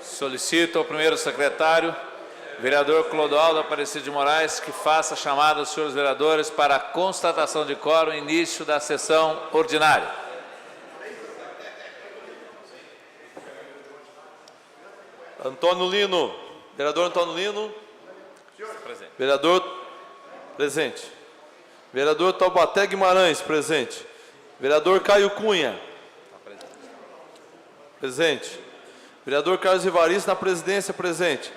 Solicito ao primeiro secretário, vereador Clodoaldo Aparecido de Moraes, que faça a chamada dos senhores vereadores para a constatação de quórum e início da sessão ordinária. Antônio Lino. Vereador Antônio Lino. Presente. Vereador presente. Vereador Taubaté Guimarães, presente. Vereador Caio Cunha. Presente. Vereador Carlos Evaristo, na presidência, presente.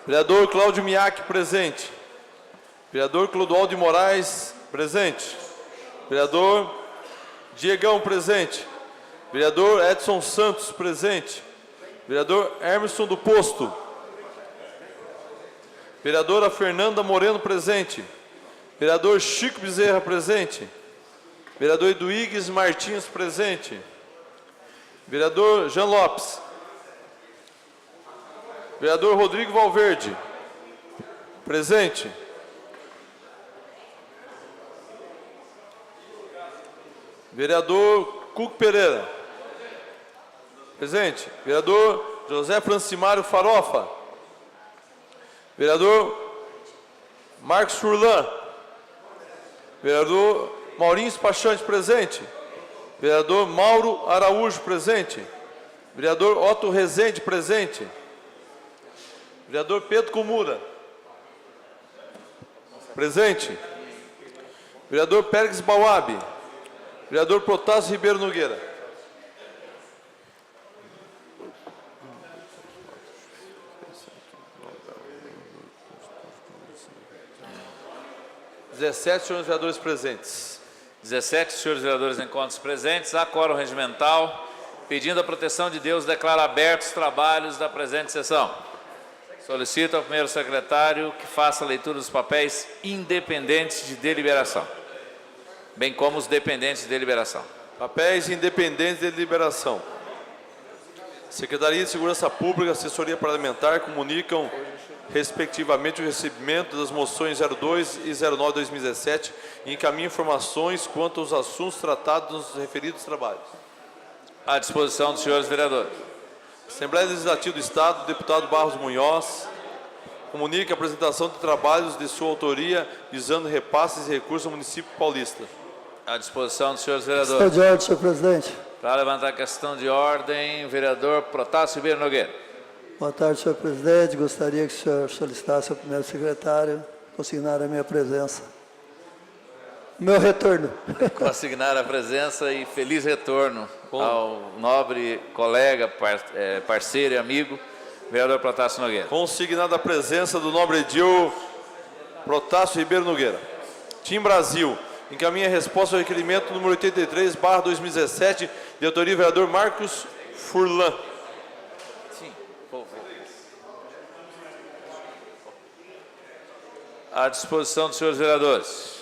Vereador Cláudio Miak, presente. Vereador Clodoaldo de Moraes, presente. Vereador Diegão, presente. Vereador Edson Santos, presente. Vereador Emerson do Posto. Vereadora Fernanda Moreno, presente. Vereador Chico Bezerra, presente. Vereador Eduígues Martins, presente. Vereador Jean Lopes. Vereador Rodrigo Valverde, presente. Vereador Cuco Pereira, presente. Vereador José Francimário Farofa. Vereador Marcos Furlan. Vereador Maurinho Spachante, presente. Vereador Mauro Araújo, presente. Vereador Otto Rezende, presente. Vereador Pedro Comura, presente. Vereador Pérez Bauab. Vereador Protásio Ribeiro Nogueira. Dezessete senhores vereadores presentes. 17 senhores vereadores em contas presentes. Há quórum regimental. Pedindo a proteção de Deus, declaro abertos os trabalhos da presente sessão. Solicito ao primeiro secretário que faça a leitura dos papéis independentes de deliberação, bem como os dependentes de deliberação. Papéis independentes de deliberação. Secretaria de Segurança Pública, Assessoria Parlamentar comunicam, respectivamente, o recebimento das moções 02 e 09/2017 e encaminham informações quanto aos assuntos tratados nos referidos trabalhos. À disposição dos senhores vereadores. Assembleia Legislativa do Estado, deputado Barros Munhoz, comunica a apresentação de trabalhos de sua autoria visando repasses e recursos ao município paulista. À disposição dos senhores vereadores. Questão de ordem, senhor presidente. Para levantar a questão de ordem, vereador Protásio Ribeiro Nogueira. Boa tarde, senhor presidente. Gostaria que o senhor solicitasse ao primeiro secretário consignar a minha presença. Meu retorno. Consignar a presença e feliz retorno ao nobre colega, parceiro e amigo, vereador Protásio Nogueira. Consignada a presença do nobre edil Protásio Ribeiro Nogueira. Tim Brasil encaminha a resposta ao requerimento número 83/2017, de autoria do vereador Marcos Furlan. Sim. À disposição dos senhores vereadores.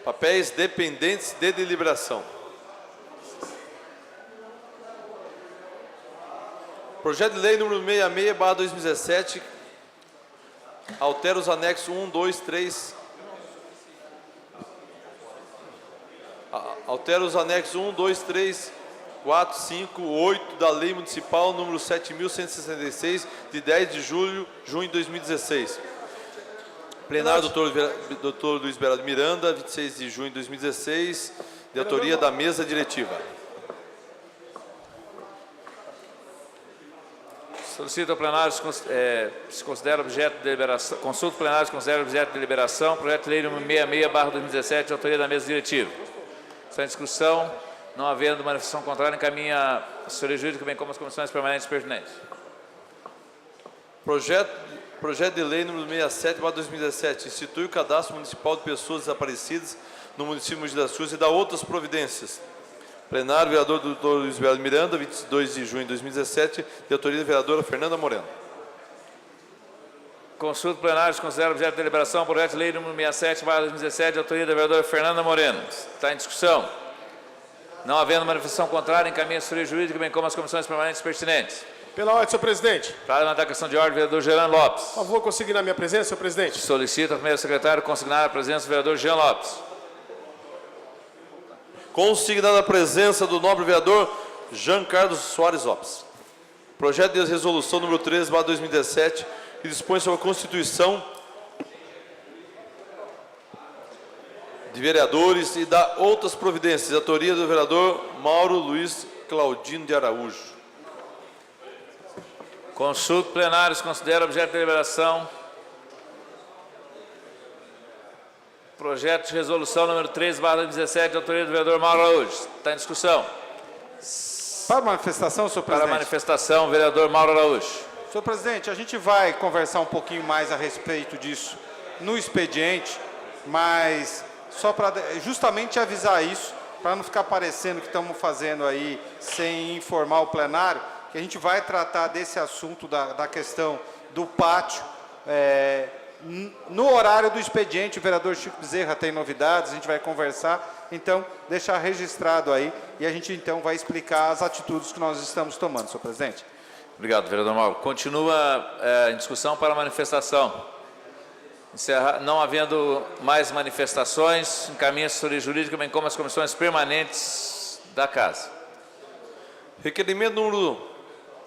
Papéis dependentes de deliberação. Projeto de lei número 66/2017 altera os anexos 1, 2, 3. Altera os anexos 1, 2, 3, 4, 5, 8 da Lei Municipal número 7.166, de 10 de junho de 2016. Plenário, doutor Luiz Beraldo Miranda, 26 de junho de 2016, de autoria da mesa diretiva. Solicito ao plenário se considera objeto de deliberação. Consulta plenário se considera objeto de deliberação. Projeto de lei número 66/2017, de autoria da mesa diretiva. Está em discussão. Não havendo manifestação contrária, encaminha a assessoria jurídica, bem como as comissões permanentes pertinentes. Projeto de lei número 67/2017 institui o cadastro municipal de pessoas desaparecidas no município de Mogi das Cruzes e dá outras providências. Plenário, vereador Dr. Luiz Beraldo Miranda, 22 de junho de 2017, de autoria da vereadora Fernanda Moreno. Consulta plenário se considera objeto de deliberação. Projeto de lei número 67/2017, de autoria da vereadora Fernanda Moreno. Está em discussão. Não havendo manifestação contrária, encaminha a assessoria jurídica, bem como as comissões permanentes pertinentes. Pela ordem, senhor presidente. Para levantar a questão de ordem, vereador Jean Lopes. Por favor, consignar minha presença, senhor presidente. Solicito ao primeiro secretário consignar a presença do vereador Jean Lopes. Consignada a presença do nobre vereador Jean Carlos Soares Lopes. Projeto de resolução número 13/2017, que dispõe sobre a constituição de vereadores e dá outras providências. De autoria do vereador Mauro Luiz Claudino de Araújo. Consulta plenário, se considera objeto de deliberação. Projeto de resolução número 13/2017, de autoria do vereador Mauro Araújo. Está em discussão. Para manifestação, senhor presidente. Para manifestação, vereador Mauro Araújo. Senhor presidente, a gente vai conversar um pouquinho mais a respeito disso no expediente, mas só para justamente avisar isso, para não ficar parecendo que estamos fazendo aí sem informar o plenário, que a gente vai tratar desse assunto da questão do pátio. No horário do expediente, o vereador Chico Bezerra tem novidades, a gente vai conversar, então deixar registrado aí e a gente então vai explicar as atitudes que nós estamos tomando, senhor presidente. Obrigado, vereador Mauro. Continua em discussão para manifestação. Não havendo mais manifestações, encaminha a assessoria jurídica, bem como as comissões permanentes da Casa. Requerimento número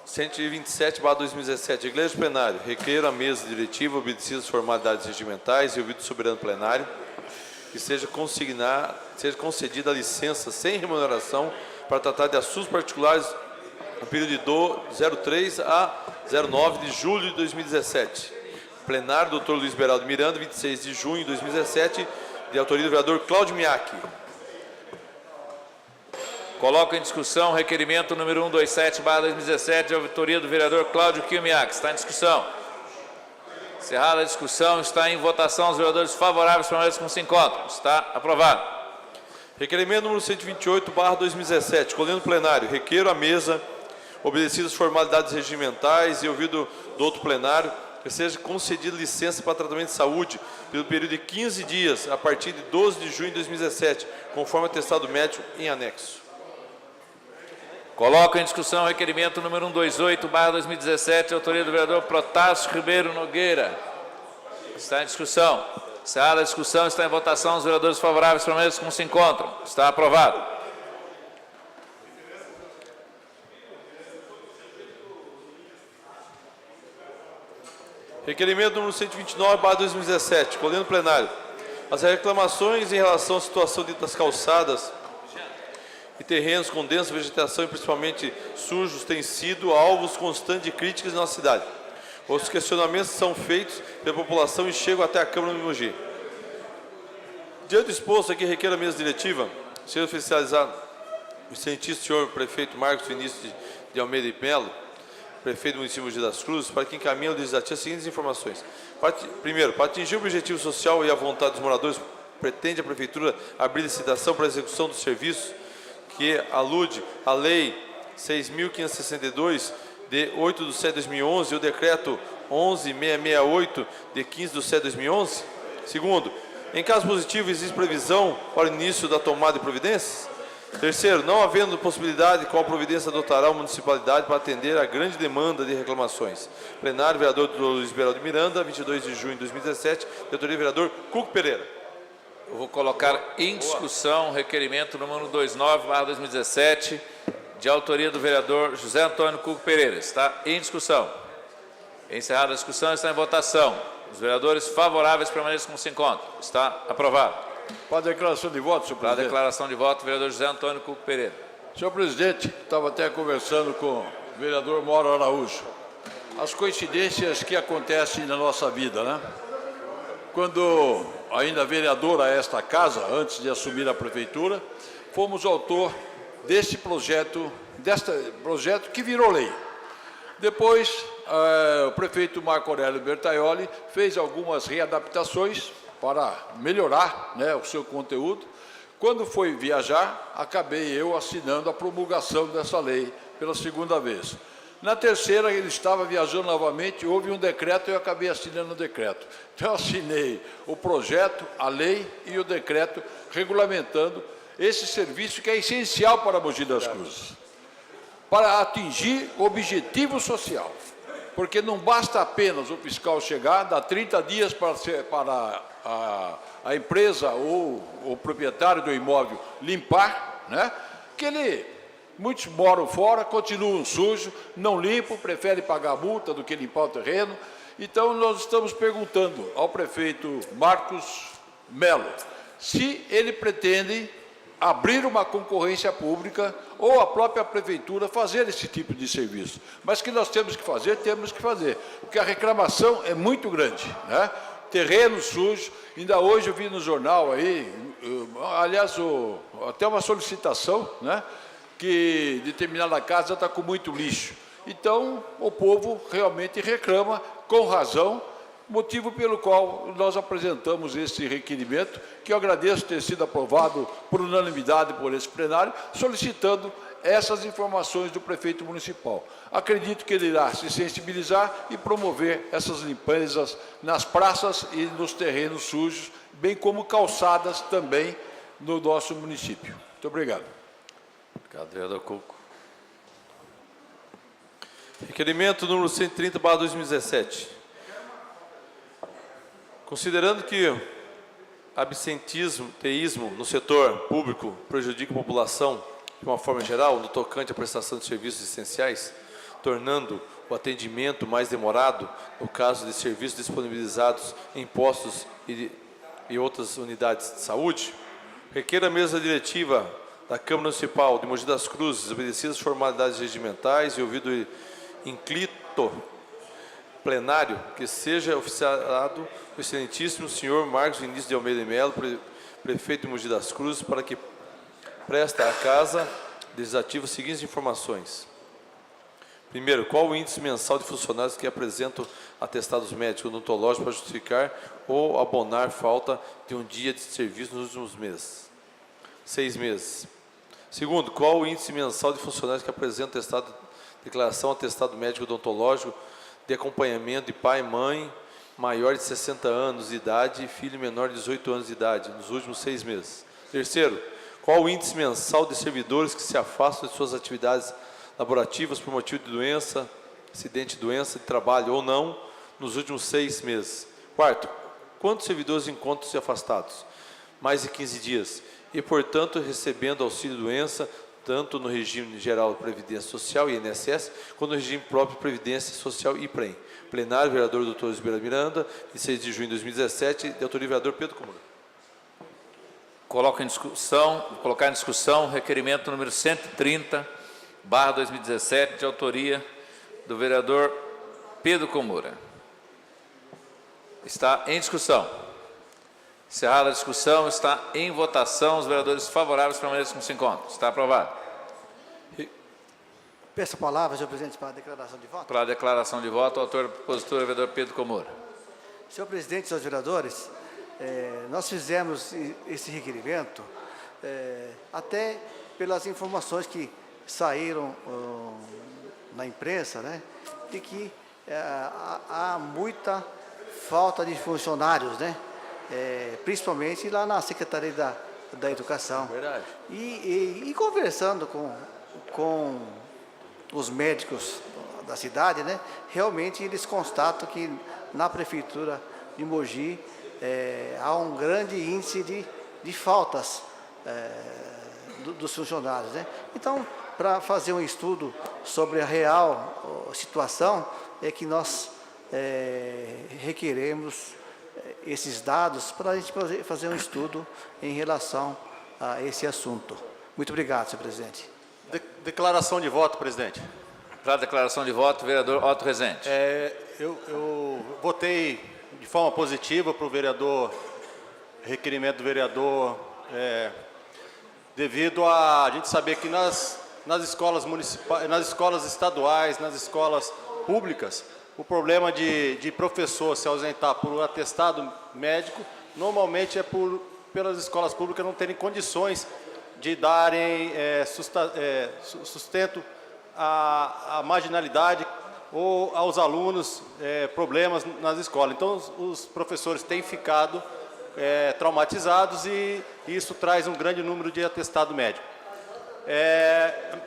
127/2017, Igreja Plenário. Requeiro a mesa diretiva, obedecidas as formalidades regimentais e ouvido o soberano plenário, que seja concedida a licença sem remuneração para tratar de assuntos particulares no período de 03 a 09 de julho de 2017. Plenário, doutor Luiz Beraldo Miranda, 26 de junho de 2017, de autoria do vereador Cláudio Miaki. Coloco em discussão o requerimento número 127/2017, de autoria do vereador Cláudio Miaki. Está em discussão. Encerrada a discussão, está em votação. Os vereadores favoráveis permaneçam como se encontram. Está aprovado. Requerimento número 128/2017, colhendo plenário. Requeiro a mesa, obedecidas as formalidades regimentais e ouvido do outro plenário, que seja concedida licença para tratamento de saúde pelo período de 15 dias, a partir de 12 de junho de 2017, conforme atestado médico em anexo. Coloco em discussão o requerimento número 128/2017, de autoria do vereador Protásio Ribeiro Nogueira. Está em discussão. Encerrada a discussão, está em votação. Os vereadores favoráveis permaneçam como se encontram. Está aprovado. Requerimento número 129/2017, colhendo plenário. As reclamações em relação à situação das calçadas e terrenos com densa vegetação e principalmente sujos têm sido alvos constantes de críticas na nossa cidade. Os questionamentos são feitos pela população e chegam até a Câmara de Mogi. Diante do exposto aqui, requer a mesa diretiva, seja oficializado o excelentíssimo senhor prefeito Marcos Vinícius de Almeida e Melo, prefeito do município de Mogi das Cruzes, para que encaminhe ao legislativo as seguintes informações. Primeiro, para atingir o objetivo social e a vontade dos moradores, pretende a Prefeitura abrir licitação para a execução dos serviços que alude à Lei 6.562, de 8 de setembro de 2011, e o Decreto 11.668, de 15 de setembro de 2011. Segundo, em caso positivo, existe previsão para o início da tomada de providências? Terceiro, não havendo possibilidade, qual providência adotará a municipalidade para atender a grande demanda de reclamações? Plenário, vereador Luiz Beraldo Miranda, 22 de junho de 2017, de autoria do vereador Cuco Pereira. Eu vou colocar em discussão o requerimento número 29/2017, de autoria do vereador José Antônio Cuco Pereira. Está em discussão. Encerrada a discussão, está em votação. Os vereadores favoráveis permaneçam como se encontram. Está aprovado. Para a declaração de voto, senhor Para a presidente. declaração de voto, vereador José Antônio Cuco Pereira. Senhor presidente, estava até conversando com o vereador Mauro Araújo. As coincidências que acontecem na nossa vida, né? Quando ainda vereador a esta casa, antes de assumir a prefeitura, fomos autor deste projeto que virou lei. Depois, o prefeito Marco Aurélio Bertaioli fez algumas readaptações para melhorar, né, o seu conteúdo. Quando foi viajar, acabei eu assinando a promulgação dessa lei pela segunda vez. Na terceira, ele estava viajando novamente, houve um decreto e eu acabei assinando o decreto. Então, eu assinei o projeto, a lei e o decreto regulamentando esse serviço que é essencial para Mogi das Cruzes, para atingir o objetivo social. Porque não basta apenas o fiscal chegar, dá 30 dias para a empresa ou o proprietário do imóvel limpar, né? Muitos moram fora, continuam sujos, não limpam, preferem pagar multa do que limpar o terreno. Então, nós estamos perguntando ao prefeito Marcos Melo se ele pretende abrir uma concorrência pública ou a própria prefeitura fazer esse tipo de serviço. Mas que nós temos que fazer, porque a reclamação é muito grande, né? Terreno sujo, ainda hoje eu vi no jornal aí, aliás, até uma solicitação, né? Que determinada casa está com muito lixo. Então, o povo realmente reclama, com razão, motivo pelo qual nós apresentamos esse requerimento, que eu agradeço ter sido aprovado por unanimidade por esse plenário, solicitando essas informações do prefeito municipal. Acredito que ele irá se sensibilizar e promover essas limpezas nas praças e nos terrenos sujos, bem como calçadas também no nosso município. Muito obrigado. Obrigado, vereador Cuco. Requerimento número 130/2017. Considerando que absentismo, teísmo no setor público prejudica a população de uma forma geral, no tocante à prestação de serviços essenciais, tornando o atendimento mais demorado no caso de serviços disponibilizados em postos e outras unidades de saúde, requer a mesa diretiva da Câmara Municipal de Mogi das Cruzes, obedecidas as formalidades regimentais e ouvido inclito plenário, que seja oficiado o excelentíssimo senhor Marcos Vinícius de Almeida de Melo, prefeito de Mogi das Cruzes, para que preste à Casa Legislativa as seguintes informações. Primeiro, qual o índice mensal de funcionários que apresentam atestados médicos odontológicos para justificar ou abonar falta de um dia de serviço nos últimos meses? 6 meses. Segundo, qual o índice mensal de funcionários que apresentam declaração atestado médico odontológico de acompanhamento de pai e mãe maior de 60 anos de idade e filho menor de 18 anos de idade nos últimos 6 meses? Terceiro, qual o índice mensal de servidores que se afastam de suas atividades laborativas por motivo de doença, acidente, doença de trabalho ou não, nos últimos 6 meses? Quarto, quantos servidores encontram-se afastados? Mais de 15 dias. E, portanto, recebendo auxílio-doença, tanto no regime geral de Previdência Social, INSS, quanto no regime próprio de Previdência Social, IPREM. Plenário, vereador Dr. Isabela Miranda, 26 de junho de 2017, de autoria do vereador Pedro Comura. Vou colocar em discussão o requerimento número 130/2017, de autoria do vereador Pedro Comura. Está em discussão. Encerrada a discussão, está em votação. Os vereadores favoráveis permaneçam como se encontram. Está aprovado. Peço a palavra, senhor presidente, para a declaração de voto. Para a declaração de voto, o autor propositor é o vereador Pedro Comura. Senhor presidente, senhores vereadores, nós fizemos esse requerimento até pelas informações que saíram na imprensa, né, de que há muita falta de funcionários, né, principalmente lá na Secretaria da Educação. Verdade. E conversando com os médicos da cidade, né, realmente eles constatam que na Prefeitura de Mogi há um grande índice de faltas dos funcionários, né? Então, para fazer um estudo sobre a real situação, é que nós requeremos esses dados para a gente fazer um estudo em relação a esse assunto. Muito obrigado, senhor presidente. Declaração de voto, presidente. Para a declaração de voto, o vereador Otto Rezende. Eu votei de forma positiva para o requerimento do vereador, devido a gente saber que nas escolas municipais, nas escolas estaduais, nas escolas públicas, o problema de professor se ausentar por atestado médico, normalmente é pelas escolas públicas não terem condições de darem sustento à marginalidade ou aos alunos problemas nas escolas. Então, os professores têm ficado traumatizados e isso traz um grande número de atestado médico.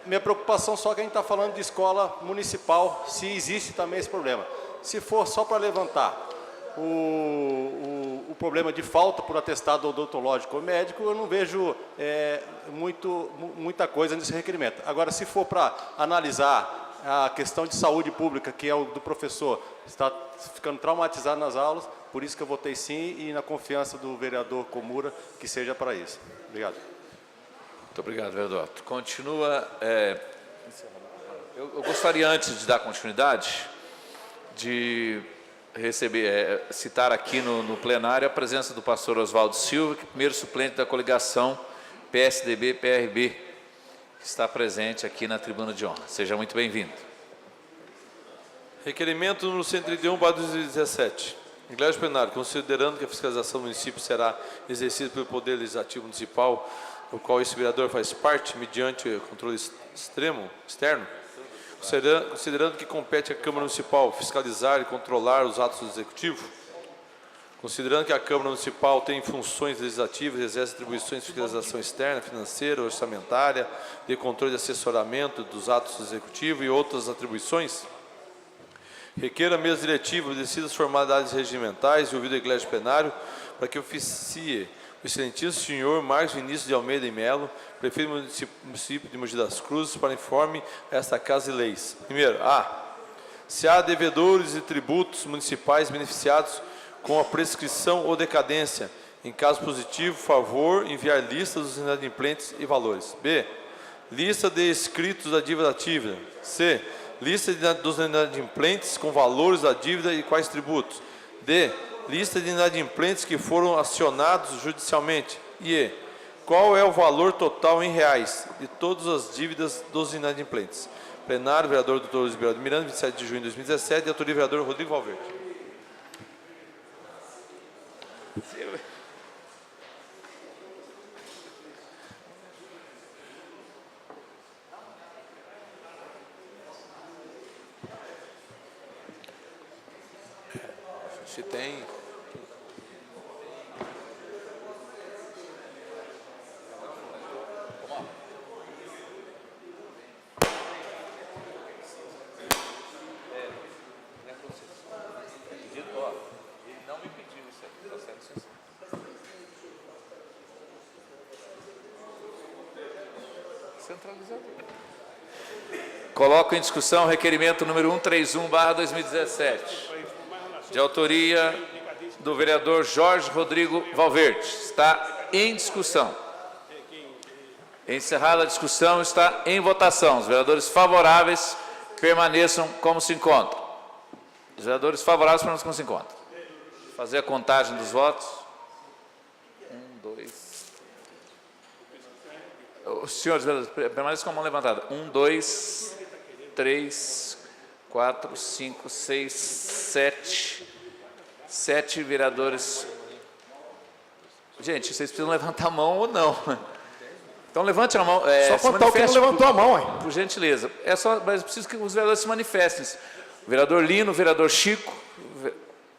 Minha preocupação só que a gente está falando de escola municipal, se existe também esse problema. Se for só para levantar o o problema de falta por atestado odontológico ou médico, eu não vejo muita coisa nesse requerimento. Agora, se for para analisar a questão de saúde pública, que é o do professor, está ficando traumatizado nas aulas, por isso que eu votei sim, e na confiança do vereador Komura, que seja para isso. Obrigado. Muito obrigado, vereador. Continua. Eu gostaria, antes de dar continuidade, de citar aqui no plenário a presença do pastor Oswaldo Silva, que é o primeiro suplente da coligação PSDB-PRB, que está presente aqui na tribuna de honra. Seja muito bem-vindo. Requerimento número 131/2017. Em Igreja Plenário, considerando que a fiscalização do município será exercida pelo Poder Legislativo Municipal, o qual esse vereador faz parte, mediante controle externo, considerando que compete à Câmara Municipal fiscalizar e controlar os atos do Executivo, considerando que a Câmara Municipal tem funções legislativas e exerce atribuições de fiscalização externa, financeira, orçamentária, de controle e assessoramento dos atos do Executivo e outras atribuições, requer a mesa diretiva decida as formalidades regimentais e ouvido a Igreja Plenário para que oficie o excelentíssimo senhor Marcos Vinícius de Almeida e Melo, prefeito do município de Mogi das Cruzes, para informe esta Casa de Leis. Primeiro, se há devedores e tributos municipais beneficiados com a prescrição ou decadência. Em caso positivo, favor enviar lista dos inadimplentes e valores. B, lista de escritos da dívida ativa. C, lista dos inadimplentes com valores da dívida e quais tributos. D, lista de inadimplentes que foram acionados judicialmente. E E, qual é o valor total em reais de todas as dívidas dos inadimplentes. Plenário, vereador Dr. Luiz Beraldo Miranda, 27 de junho de 2017, e autoria vereador Rodrigo Valverde. Se tem... Coloco em discussão o requerimento número 131/2017, de autoria do vereador Jorge Rodrigo Valverde. Está em discussão. Encerrada a discussão, está em votação. Os vereadores favoráveis permaneçam como se encontram. Os vereadores favoráveis permaneçam como se encontram. Fazer a contagem dos votos. 1, 2... Os senhores vereadores, permaneçam com a mão levantada. 1, 2, 3, 4, 5, 6, 7. 7 vereadores. Gente, vocês precisam levantar a mão ou não? Então levante a mão. Só contar o que não levantou a mão, hein? Por gentileza. Mas preciso que os vereadores se manifestem. O vereador Lino, o vereador Chico,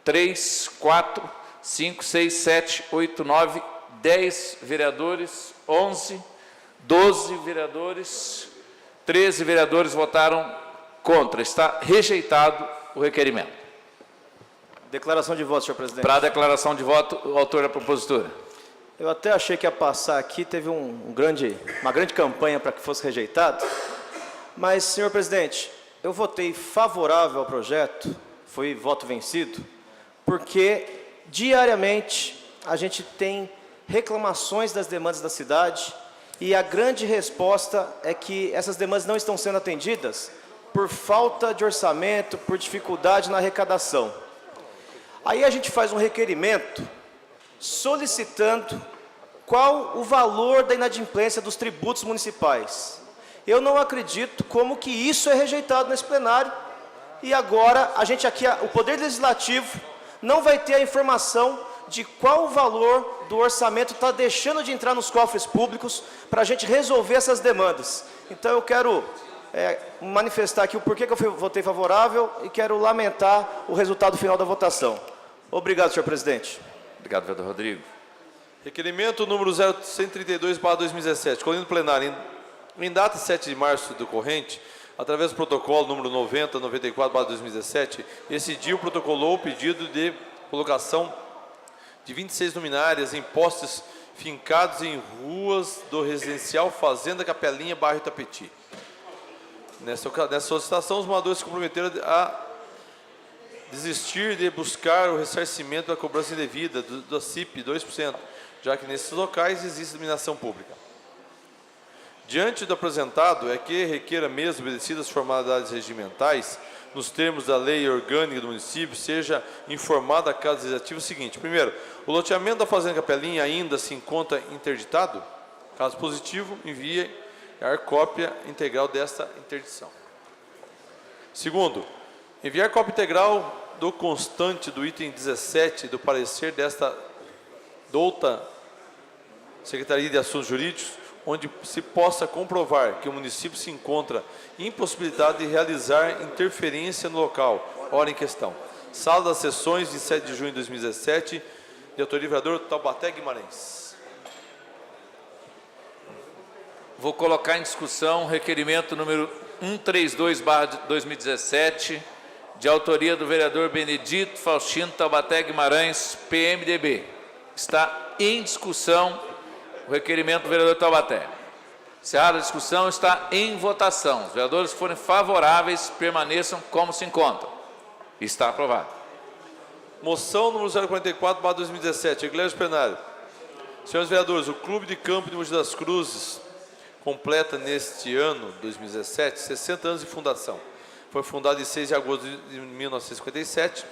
3, 4, 5, 6, 7, 8, 9, 10 vereadores, 11, 12 vereadores, 13 vereadores votaram contra. Está rejeitado o requerimento. Declaração de voto, senhor presidente. Para a declaração de voto, o autor da propositura. Eu até achei que ia passar aqui, teve uma grande campanha para que fosse rejeitado, mas, senhor presidente, eu votei favorável ao projeto, foi voto vencido, porque diariamente a gente tem reclamações das demandas da cidade e a grande resposta é que essas demandas não estão sendo atendidas por falta de orçamento, por dificuldade na arrecadação. Aí a gente faz um requerimento solicitando qual o valor da inadimplência dos tributos municipais. Eu não acredito como que isso é rejeitado nesse plenário e agora a gente aqui, o Poder Legislativo, não vai ter a informação de qual o valor do orçamento está deixando de entrar nos cofres públicos para a gente resolver essas demandas. Então eu quero manifestar aqui o porquê que eu votei favorável e quero lamentar o resultado final da votação. Obrigado, senhor presidente. Obrigado, vereador Rodrigo. Requerimento número 132/2017, colhido plenário em data 7 de março do corrente, através do protocolo número 90/94/2017, decidiu, protocolou o pedido de colocação de 26 luminárias em postes fincados em ruas do residencial Fazenda Capelinha, bairro Itapetí. Nessa solicitação, os moradores se comprometeram a desistir de buscar o ressarcimento da cobrança indevida da CIP 2%, já que nesses locais existe iluminação pública. Diante do apresentado, é que requer mesmo obedecidas as formalidades regimentais, nos termos da lei orgânica do município, seja informada a Casa Legislativa o seguinte. Primeiro, o loteamento da Fazenda Capelinha ainda se encontra interditado? Caso positivo, envie a cópia integral desta interdição. Segundo, enviar cópia integral do constante do item 17 do parecer desta douta Secretaria de Assuntos Jurídicos, onde se possa comprovar que o município se encontra impossibilitado de realizar interferência no local, hora em questão. Sala das Sessões, de 7 de junho de 2017, de autoria do vereador Taubaté Guimarães. Vou colocar em discussão o requerimento número 132/2017, de autoria do vereador Benedito Faustino Taubaté Guimarães, PMDB. Está em discussão o requerimento do vereador Taubaté. Encerrada a discussão, está em votação. Os vereadores que forem favoráveis, permaneçam como se encontram. Está aprovado. Moção número 044/2017, Eclésio Plenário. Senhores vereadores, o Clube de Campo de Mogi das Cruzes completa neste ano, 2017, 60 anos de fundação. Foi fundado em 6 de agosto de 1957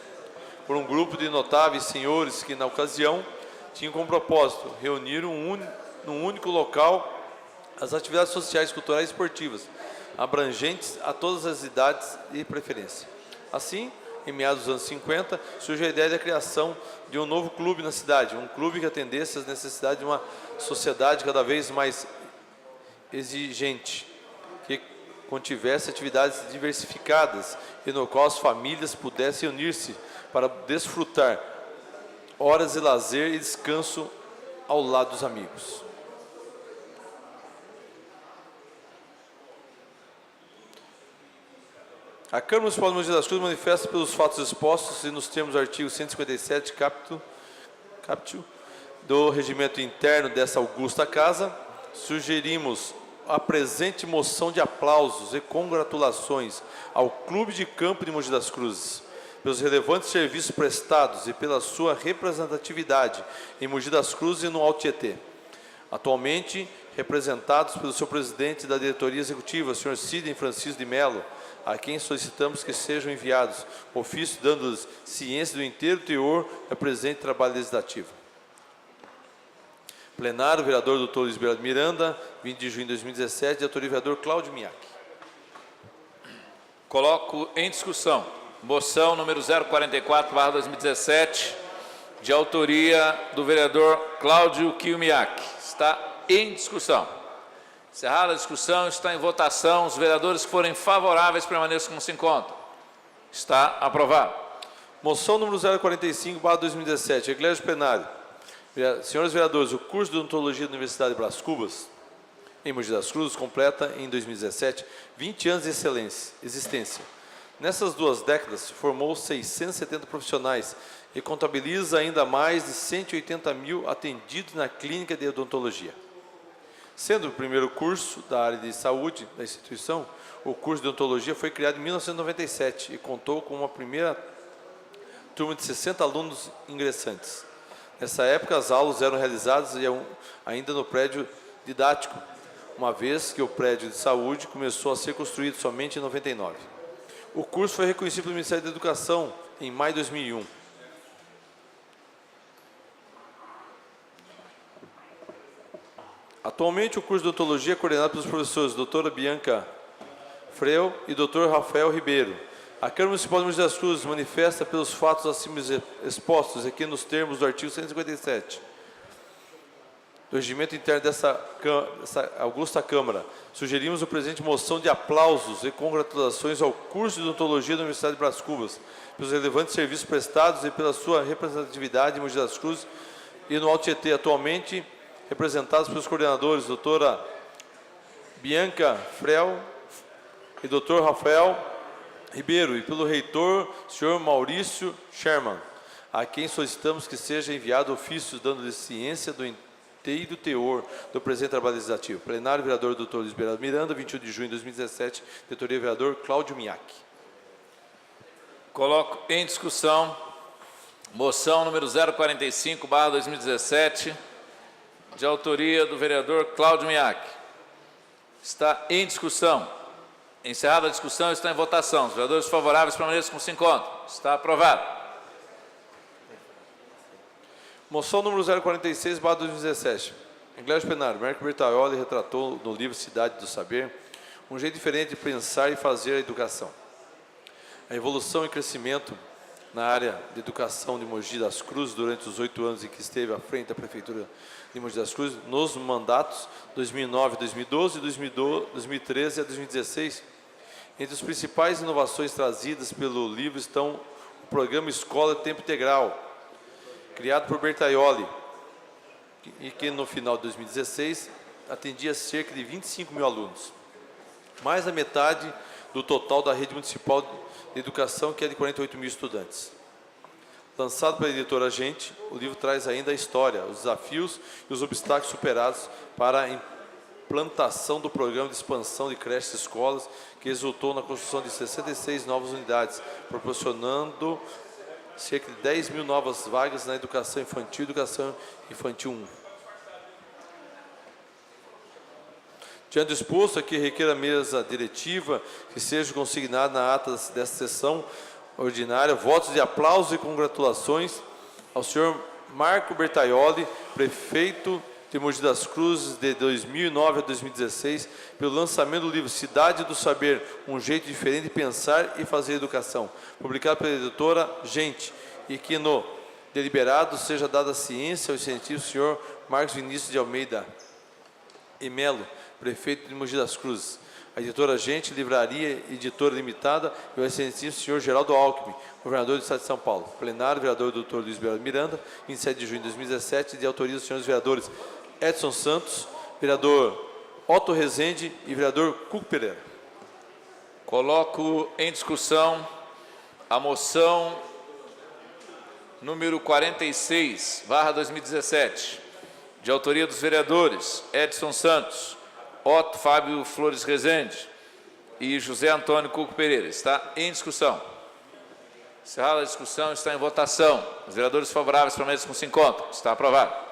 por um grupo de notáveis senhores que, na ocasião, tinham como propósito reunir num único local as atividades sociais, culturais e esportivas, abrangentes a todas as idades e preferência. Assim, em meados dos anos 50, surgiu a ideia da criação de um novo clube na cidade, um clube que atendesse às necessidades de uma sociedade cada vez mais exigente, que contivesse atividades diversificadas e no qual as famílias pudessem unir-se para desfrutar horas de lazer e descanso ao lado dos amigos. A Câmara Municipal de Mogi das Cruzes manifesta pelos fatos expostos e nos termos do artigo 157, capítulo do regimento interno dessa augusta casa, sugerimos a presente moção de aplausos e congratulações ao Clube de Campo de Mogi das Cruzes, pelos relevantes serviços prestados e pela sua representatividade em Mogi das Cruzes e no Alto Tietê. Atualmente representados pelo seu presidente da diretoria executiva, Sr. Sidney Francisco de Mello, a quem solicitamos que sejam enviados ofícios dando-lhes ciência do inteiro teor do presente trabalho legislativo. Plenário, vereador Dr. Luiz Berardo Miranda, 20 de junho de 2017, de autoria do vereador Cláudio Miak. Coloco em discussão moção número 044/2017, de autoria do vereador Cláudio Miak. Está em discussão. Encerrada a discussão, está em votação. Os vereadores que forem favoráveis permaneçam como se encontram. Está aprovado. Moção número 045/2017, Eclésio Plenário. Senhores vereadores, o curso de odontologia da Universidade de Brás Cubas, em Mogi das Cruzes, completa em 2017 20 anos de existência. Nessas 2 décadas, formou 670 profissionais e contabiliza ainda mais de 180 mil atendidos na clínica de odontologia. Sendo o primeiro curso da área de saúde da instituição, o curso de odontologia foi criado em 1997 e contou com uma primeira turma de 60 alunos ingressantes. Nessa época, as aulas eram realizadas ainda no prédio didático, uma vez que o prédio de saúde começou a ser construído somente em 99. O curso foi reconhecido pelo Ministério da Educação em maio de 2001. Atualmente, o curso de odontologia é coordenado pelos professores doutora Bianca Freu e doutor Rafael Ribeiro. A Câmara Municipal de Mogi das Cruzes manifesta pelos fatos acima expostos aqui nos termos do artigo 157 do regimento interno dessa augusta Câmara. Sugerimos o presente moção de aplausos e congratulações ao curso de odontologia da Universidade de Brás Cubas, pelos relevantes serviços prestados e pela sua representatividade em Mogi das Cruzes e no Alto Tietê, atualmente representados pelos coordenadores doutora Bianca Freu e doutor Rafael Ribeiro, e pelo reitor, senhor Maurício Sherman. a quem solicitamos que seja enviado ofício dando-lhe ciência do inteiro teor do presente trabalho legislativo. Plenário, vereador Dr. Luiz Beraldo Miranda, 21 de junho de 2017, diretoria vereador Cláudio Minhac. Coloco em discussão moção número 045/2017, de autoria do vereador Cláudio Minhac. Está em discussão. Encerrada a discussão, está em votação. Os vereadores favoráveis permaneçam como se encontram. Está aprovado. Moção número 046/2017. Em Igreja Plenário, Marco Bertaioli retratou no livro Cidade do Saber um jeito diferente de pensar e fazer a educação. A evolução e crescimento na área de educação de Mogi das Cruzes durante os 8 anos em que esteve à frente da Prefeitura de Mogi das Cruzes, nos mandatos 2009, 2012, 2013 a 2016. Entre as principais inovações trazidas pelo livro estão o programa Escola de Tempo Integral, criado por Bertaioli, e que no final de 2016 atendia cerca de 25 mil alunos, mais da metade do total da rede municipal de educação, que é de 48 mil estudantes. Lançado pela editora Gente, o livro traz ainda a história, os desafios e os obstáculos superados para a implantação do programa de expansão de creches e escolas, que resultou na construção de 66 novas unidades, proporcionando cerca de 10 mil novas vagas na educação infantil e educação infantil 1. Diante do exposto, aqui requer a mesa diretiva que seja consignado na ata desta sessão ordinária votos de aplauso e congratulações ao senhor Marco Bertaioli, prefeito de Mogi das Cruzes de 2009 a 2016, pelo lançamento do livro Cidade do Saber, um jeito diferente de pensar e fazer educação, publicado pela editora Gente, e que no deliberado seja dada ciência ao excelentíssimo senhor Marcos Vinícius de Almeida e Melo, prefeito de Mogi das Cruzes, a editora Gente, Livraria Editora Limitada, e o excelentíssimo senhor Geraldo Alckmin, governador do Estado de São Paulo. Plenário, vereador Dr. Luiz Beraldo Miranda, 27 de junho de 2017, de autoria dos senhores vereadores Edson Santos, vereador Otto Rezende e vereador Cuco Pereira. Coloco em discussão a moção número 46/2017, de autoria dos vereadores Edson Santos, Otto Fábio Flores Rezende e José Antônio Cuco Pereira. Está em discussão. Encerrada a discussão, está em votação. Os vereadores favoráveis permaneçam como se encontram. Está aprovado.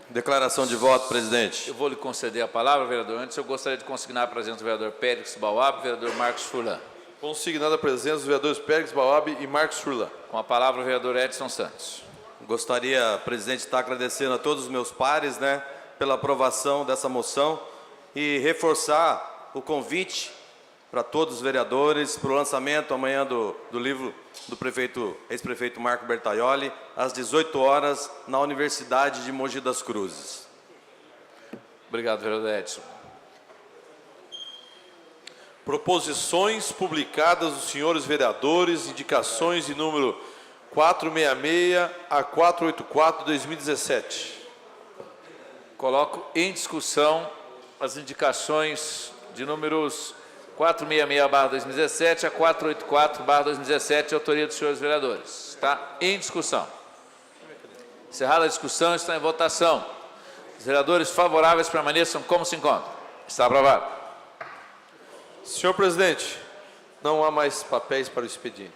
Declaração de voto, presidente. Eu vou lhe conceder a palavra, vereador. Antes, eu gostaria de consignar a presença do vereador Périx Bauab e do vereador Marcos Furlan. Consignada a presença dos vereadores Périx Bauab e Marcos Furlan. Com a palavra, o vereador Edson Santos. Gostaria, presidente, de estar agradecendo a todos os meus pares, pela aprovação dessa moção e reforçar o convite para todos os vereadores para o lançamento amanhã do livro do ex-prefeito Marco Bertaioli, às 18 horas, na Universidade de Mogi das Cruzes. Obrigado, vereador Edson. Proposições publicadas dos senhores vereadores, indicações de número 466 a 484 de 2017. Coloco em discussão as indicações de números 466/2017 a 484/2017, de autoria dos senhores vereadores. Está em discussão. Encerrada a discussão, está em votação. Os vereadores favoráveis permaneçam como se encontram. Está aprovado. Senhor presidente, não há mais papéis para o expediente.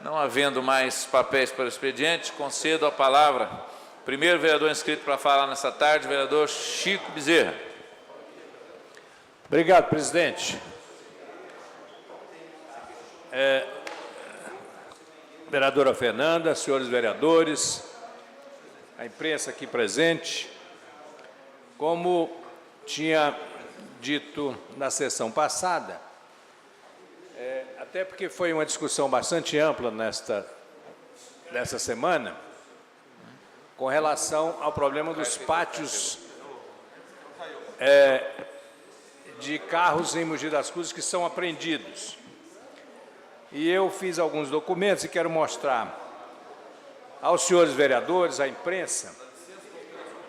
Não havendo mais papéis para o expediente, concedo a palavra. Primeiro vereador inscrito para falar nessa tarde, vereador Chico Bezerra. Obrigado, presidente. Vereadora Fernanda, senhores vereadores, a imprensa aqui presente, como tinha dito na sessão passada, até porque foi uma discussão bastante ampla nessa semana, com relação ao problema dos pátios de carros em Mogi das Cruzes que são apreendidos. E eu fiz alguns documentos e quero mostrar aos senhores vereadores, à imprensa,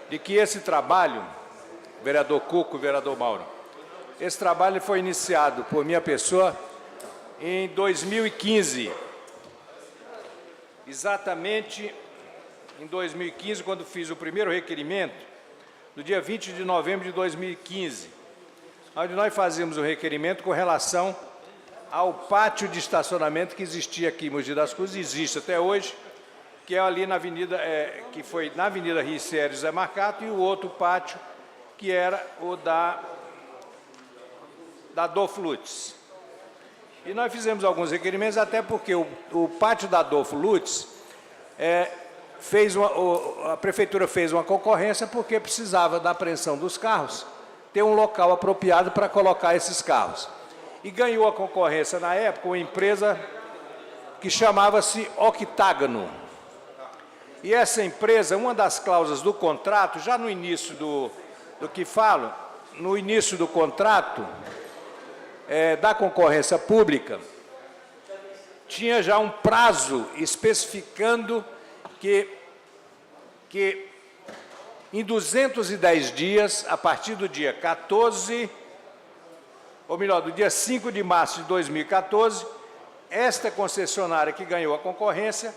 de que esse trabalho, vereador Cuco e vereador Mauro, esse trabalho foi iniciado por minha pessoa em 2015. exatamente em 2015, quando fiz o primeiro requerimento, no dia 20 de novembro de 2015, onde nós fazíamos o requerimento com relação ao pátio de estacionamento que existia aqui em Mogi das Cruzes, existe até hoje, que é ali na Avenida, que foi na Avenida Ricieri José Marcato, e o outro pátio, que era o da Adolfo Lutz. E nós fizemos alguns requerimentos, até porque o pátio da Adolfo Lutz, a prefeitura fez uma concorrência porque precisava da apreensão dos carros, ter um local apropriado para colocar esses carros. E ganhou a concorrência, na época, uma empresa que chamava-se Octágono. E essa empresa, uma das cláusulas do contrato, já no início do que falo, no início do contrato da concorrência pública, tinha já um prazo especificando que em 210 dias, a partir do dia 14, ou melhor, do dia 5 de março de 2014, esta concessionária que ganhou a concorrência,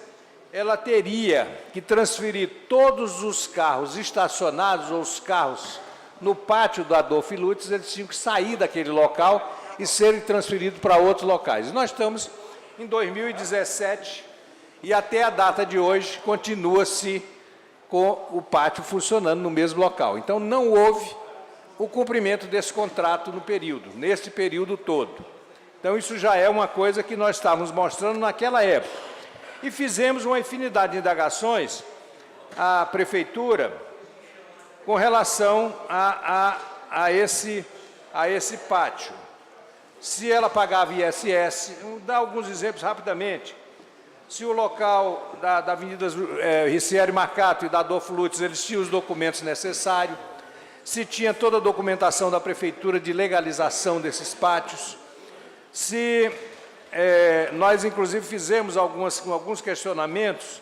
ela teria que transferir todos os carros estacionados, ou os carros no pátio do Adolfo Lutz, eles tinham que sair daquele local e serem transferidos para outros locais. E nós estamos em 2017 e até a data de hoje continua-se com o pátio funcionando no mesmo local. Então, não houve o cumprimento desse contrato nesse período todo. Então, isso já é uma coisa que nós estávamos mostrando naquela época. E fizemos uma infinidade de indagações à Prefeitura com relação a esse pátio. Se ela pagava ISS, vou dar alguns exemplos rapidamente. Se o local da Avenida Ricieri Marcato e da Adolfo Lutz, eles tinham os documentos necessários, se tinha toda a documentação da Prefeitura de legalização desses pátios, se nós, inclusive, fizemos alguns questionamentos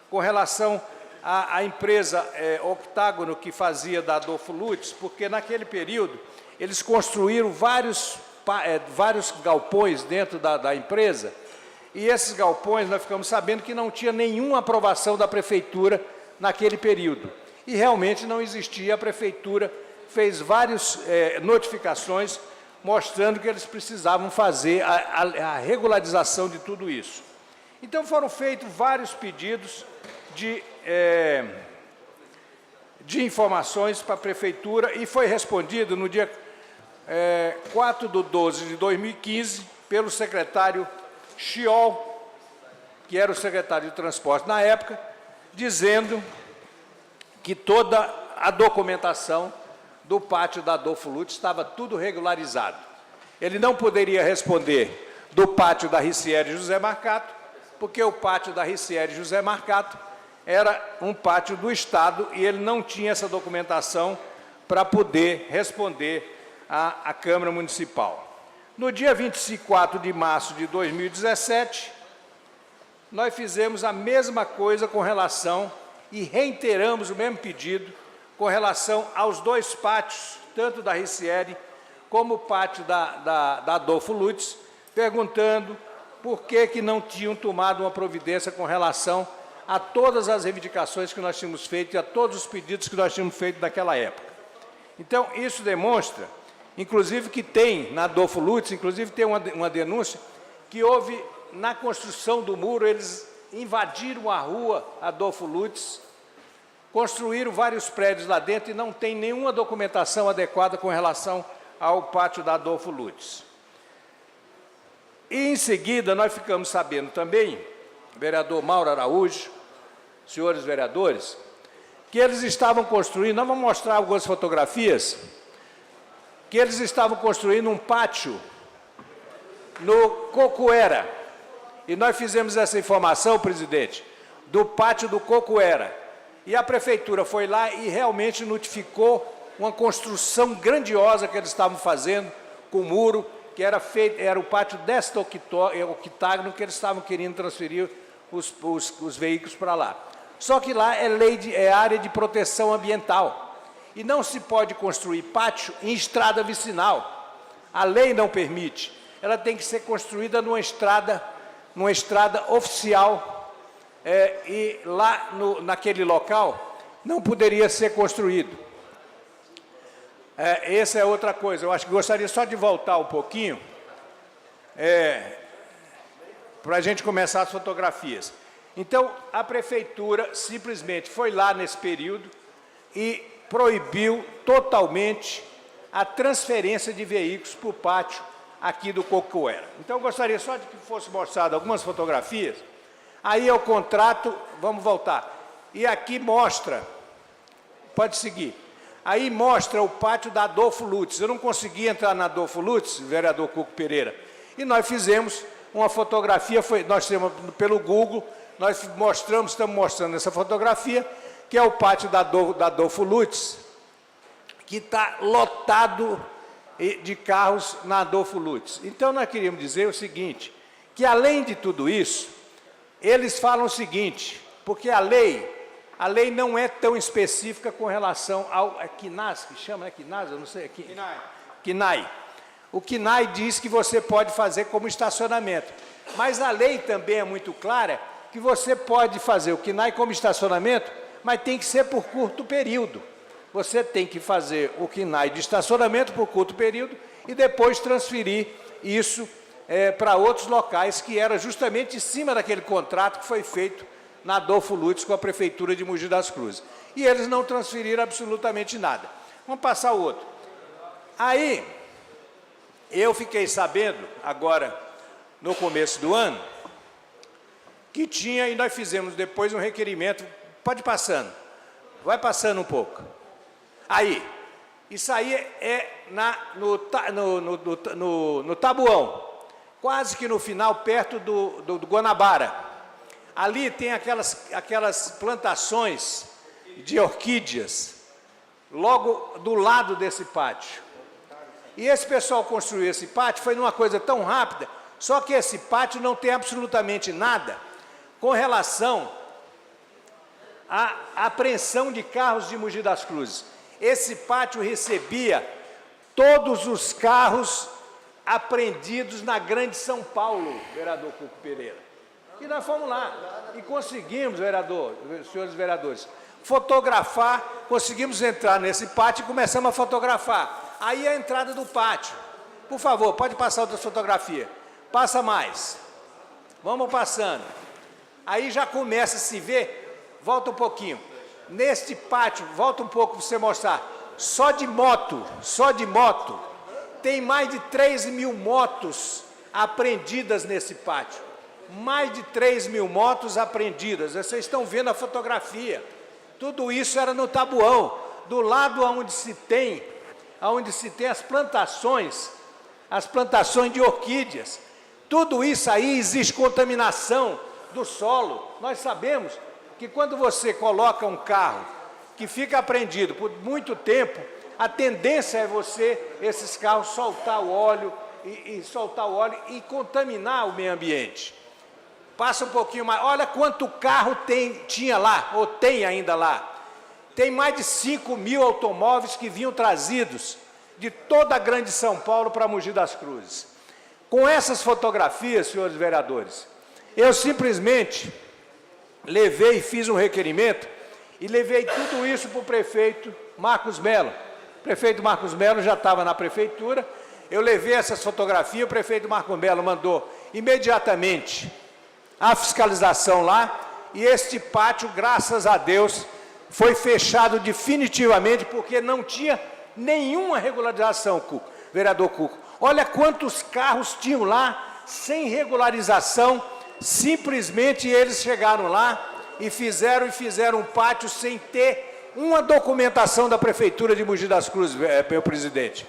com relação à empresa Octágono, que fazia da Adolfo Lutz, porque naquele período eles construíram vários galpões dentro da empresa, e esses galpões nós ficamos sabendo que não tinha nenhuma aprovação da Prefeitura naquele período. E realmente não existia, a Prefeitura fez várias notificações mostrando que eles precisavam fazer a regularização de tudo isso. Então foram feitos vários pedidos de informações para a Prefeitura e foi respondido no dia 4 de 12 de 2015 pelo secretário Chiol, que era o secretário de Transporte na época, dizendo que toda a documentação do pátio da Adolfo Lutz estava tudo regularizado. Ele não poderia responder do pátio da Ricieri José Marcato, porque o pátio da Ricieri José Marcato era um pátio do Estado e ele não tinha essa documentação para poder responder à Câmara Municipal. No dia 24 de março de 2017, nós fizemos a mesma coisa com relação e reiteramos o mesmo pedido com relação aos dois pátios, tanto da Ricieri como o pátio da Adolfo Lutz, perguntando por que não tinham tomado uma providência com relação a todas as reivindicações que nós tínhamos feito e a todos os pedidos que nós tínhamos feito naquela época. Então, isso demonstra, inclusive, que tem, na Adolfo Lutz, inclusive tem uma denúncia, que houve, na construção do muro, eles invadiram a rua Adolfo Lutz, construíram vários prédios lá dentro e não tem nenhuma documentação adequada com relação ao pátio da Adolfo Lutz. E, em seguida, nós ficamos sabendo também, vereador Mauro Araújo, senhores vereadores, que eles estavam construindo, nós vamos mostrar algumas fotografias, que eles estavam construindo um pátio no Cocuera. E nós fizemos essa informação, presidente, do pátio do Cocuera. E a Prefeitura foi lá e realmente notificou uma construção grandiosa que eles estavam fazendo com o muro, que era o pátio desta Octágono, que eles estavam querendo transferir os veículos para lá. Só que lá é área de proteção ambiental. E não se pode construir pátio em estrada vicinal. A lei não permite. Ela tem que ser construída numa estrada oficial e lá naquele local não poderia ser construído. Essa é outra coisa. Eu acho que gostaria só de voltar um pouquinho para a gente começar as fotografias. Então, a prefeitura simplesmente foi lá nesse período e proibiu totalmente a transferência de veículos para o pátio aqui do Cocoera. Então, eu gostaria só de que fosse mostrado algumas fotografias. Aí é o contrato, vamos voltar. E aqui mostra, pode seguir, aí mostra o pátio da Adolfo Lutz. Eu não consegui entrar na Adolfo Lutz, vereador Cuco Pereira, e nós fizemos uma fotografia, nós temos pelo Google, nós mostramos, estamos mostrando essa fotografia, que é o pátio da Adolfo Lutz, que está lotado de carros na Adolfo Lutz. Então, nós queríamos dizer o seguinte, que além de tudo isso, eles falam o seguinte, porque a lei não é tão específica com relação ao KINAS, que chama, é KINAS? Eu não sei. KINAI. O KINAI diz que você pode fazer como estacionamento, mas a lei também é muito clara que você pode fazer o KINAI como estacionamento, mas tem que ser por curto período. Você tem que fazer o KINAI de estacionamento por curto período e depois transferir isso para outros locais, que era justamente em cima daquele contrato que foi feito na Adolfo Lutz com a Prefeitura de Mogi das Cruzes. E eles não transferiram absolutamente nada. Vamos passar o outro. Aí, eu fiquei sabendo, agora, no começo do ano, que tinha, e nós fizemos depois um requerimento, pode ir passando, vai passando um pouco. Aí, isso aí é no Tabuão, quase que no final, perto do Guanabara. Ali tem aquelas plantações de orquídeas, logo do lado desse pátio. E esse pessoal construiu esse pátio, foi numa coisa tão rápida, só que esse pátio não tem absolutamente nada com relação à apreensão de carros de Mogi das Cruzes. Esse pátio recebia todos os carros apreendidos na Grande São Paulo, vereador Cuco Pereira. E nós fomos lá e conseguimos, senhores vereadores, fotografar, conseguimos entrar nesse pátio e começamos a fotografar. Aí a entrada do pátio. Por favor, pode passar outra fotografia. Passa mais. Vamos passando. Aí já começa a se ver, volta um pouquinho. Neste pátio, volta um pouco para você mostrar, só de moto, tem mais de 3.000 motos apreendidas nesse pátio. Mais de 3.000 motos apreendidas, vocês estão vendo a fotografia. Tudo isso era no Tabuão, do lado onde se tem as plantações de orquídeas. Tudo isso aí existe contaminação do solo. Nós sabemos que quando você coloca um carro que fica apreendido por muito tempo, a tendência é esses carros soltar o óleo e contaminar o meio ambiente. Passa um pouquinho mais, olha quanto carro tinha lá, ou tem ainda lá. Tem mais de 5.000 automóveis que vinham trazidos de toda a Grande São Paulo para Mogi das Cruzes. Com essas fotografias, senhores vereadores, eu simplesmente levei e fiz um requerimento e levei tudo isso para o prefeito Marcos Melo. O prefeito Marcos Melo já estava na prefeitura, eu levei essas fotografias, o prefeito Marcos Melo mandou imediatamente a fiscalização lá, e este pátio, graças a Deus, foi fechado definitivamente, porque não tinha nenhuma regularização, vereador Cuco. Olha quantos carros tinham lá, sem regularização, simplesmente eles chegaram lá e fizeram um pátio sem ter uma documentação da Prefeitura de Mogi das Cruzes, meu presidente.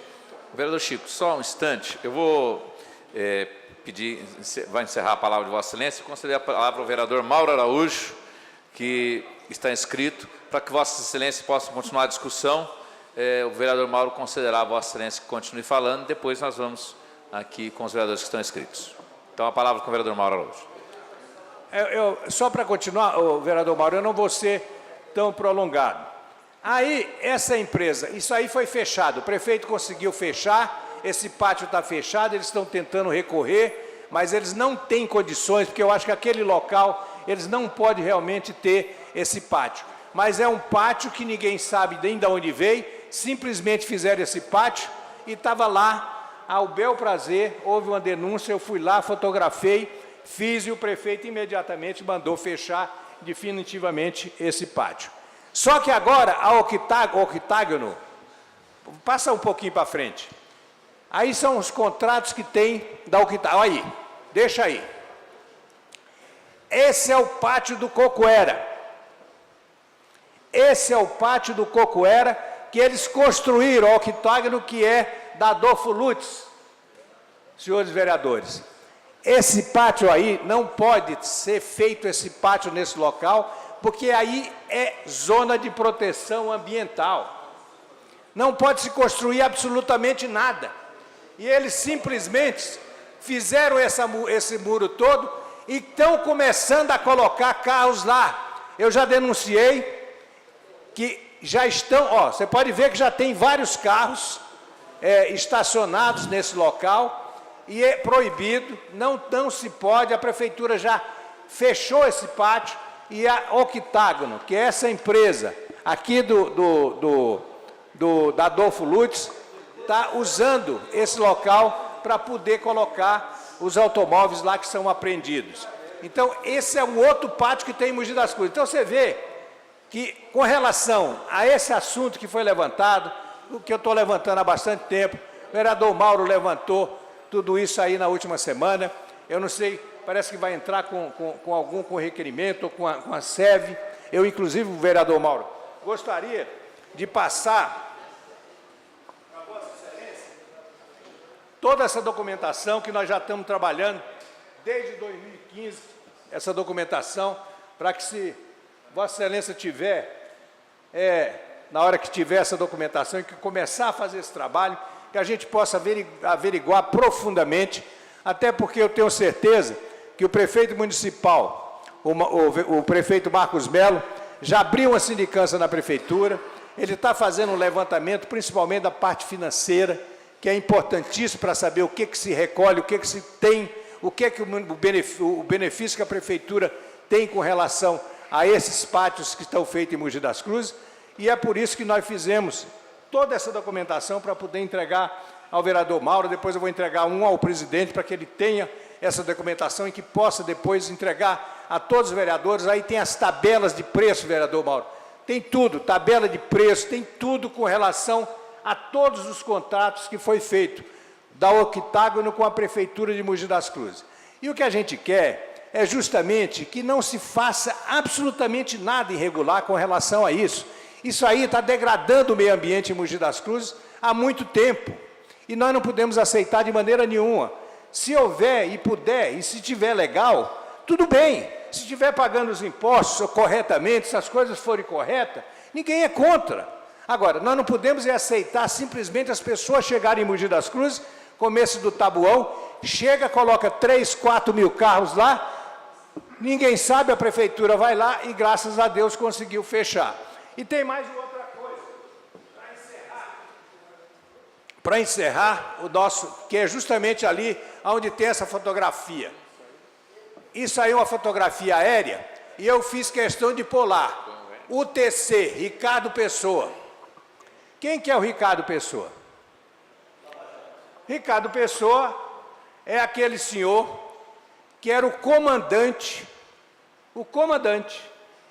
Vereador Chico, só um instante, eu vou vai encerrar a palavra de Vossa Excelência e conceder a palavra ao vereador Mauro Araújo, que está inscrito, para que Vossa Excelência possa continuar a discussão. O vereador Mauro concederá a Vossa Excelência que continue falando, depois nós vamos aqui com os vereadores que estão inscritos. Então, a palavra com o vereador Mauro Araújo. Só para continuar, vereador Mauro, eu não vou ser tão prolongado. Aí, essa empresa, isso aí foi fechado, o prefeito conseguiu fechar, esse pátio está fechado, eles estão tentando recorrer, mas eles não têm condições, porque eu acho que aquele local eles não podem realmente ter esse pátio. Mas é um pátio que ninguém sabe nem de onde veio, simplesmente fizeram esse pátio e estava lá, ao bel prazer, houve uma denúncia, eu fui lá, fotografei, fiz e o prefeito imediatamente mandou fechar definitivamente esse pátio. Só que agora, a octágono, passa um pouquinho para frente, aí são os contratos que tem da octágono, aí, deixa aí. Esse é o pátio do Cocoera. Esse é o pátio do Cocoera, que eles construíram, o octágono que é da Adolfo Lutz, senhores vereadores. Esse pátio aí, não pode ser feito esse pátio nesse local, porque aí é zona de proteção ambiental. Não pode se construir absolutamente nada. E eles simplesmente fizeram esse muro todo e estão começando a colocar carros lá. Eu já denunciei que já estão, ó, você pode ver que já tem vários carros estacionados nesse local, e é proibido, não se pode, a prefeitura já fechou esse pátio, e a Octágono, que é essa empresa aqui da Adolfo Lutz, está usando esse local para poder colocar os automóveis lá que são apreendidos. Então, esse é um outro pátio que tem em Mogi das Cruzes. Então, você vê que, com relação a esse assunto que foi levantado, o que eu estou levantando há bastante tempo, o vereador Mauro levantou tudo isso aí na última semana, eu não sei, parece que vai entrar com requerimento, ou com a SEV. Eu, inclusive, o vereador Mauro, gostaria de passar para Vossa Excelência toda essa documentação que nós já estamos trabalhando desde 2015, essa documentação, para que, se Vossa Excelência tiver, na hora que tiver essa documentação e que começar a fazer esse trabalho, que a gente possa averiguar profundamente, até porque eu tenho certeza que o prefeito municipal, o prefeito Marcos Melo, já abriu uma sindicância na prefeitura, ele está fazendo um levantamento, principalmente da parte financeira, que é importantíssimo para saber o que se recolhe, o que se tem, o benefício que a prefeitura tem com relação a esses pátios que estão feitos em Mogi das Cruzes, e é por isso que nós fizemos toda essa documentação para poder entregar ao vereador Mauro. Depois eu vou entregar um ao presidente para que ele tenha essa documentação e que possa depois entregar a todos os vereadores. Aí tem as tabelas de preço, vereador Mauro. Tem tudo, tabela de preço, tem tudo com relação a todos os contratos que foi feito da Octágono com a Prefeitura de Mogi das Cruzes. E o que a gente quer é justamente que não se faça absolutamente nada irregular com relação a isso. Isso aí está degradando o meio ambiente em Mogi das Cruzes há muito tempo. E nós não podemos aceitar de maneira nenhuma. Se houver e puder, e se tiver legal, tudo bem. Se estiver pagando os impostos corretamente, se as coisas forem corretas, ninguém é contra. Agora, nós não podemos aceitar simplesmente as pessoas chegarem em Mogi das Cruzes, começo do Tabuão, chega, coloca 3, 4 mil carros lá, ninguém sabe, a prefeitura vai lá e, graças a Deus, conseguiu fechar. E tem mais outra coisa, para encerrar o nosso, que é justamente ali onde tem essa fotografia. Isso aí é uma fotografia aérea, e eu fiz questão de pôr lá, UTC, Ricardo Pessoa. Quem que é o Ricardo Pessoa? Ricardo Pessoa é aquele senhor que era o comandante,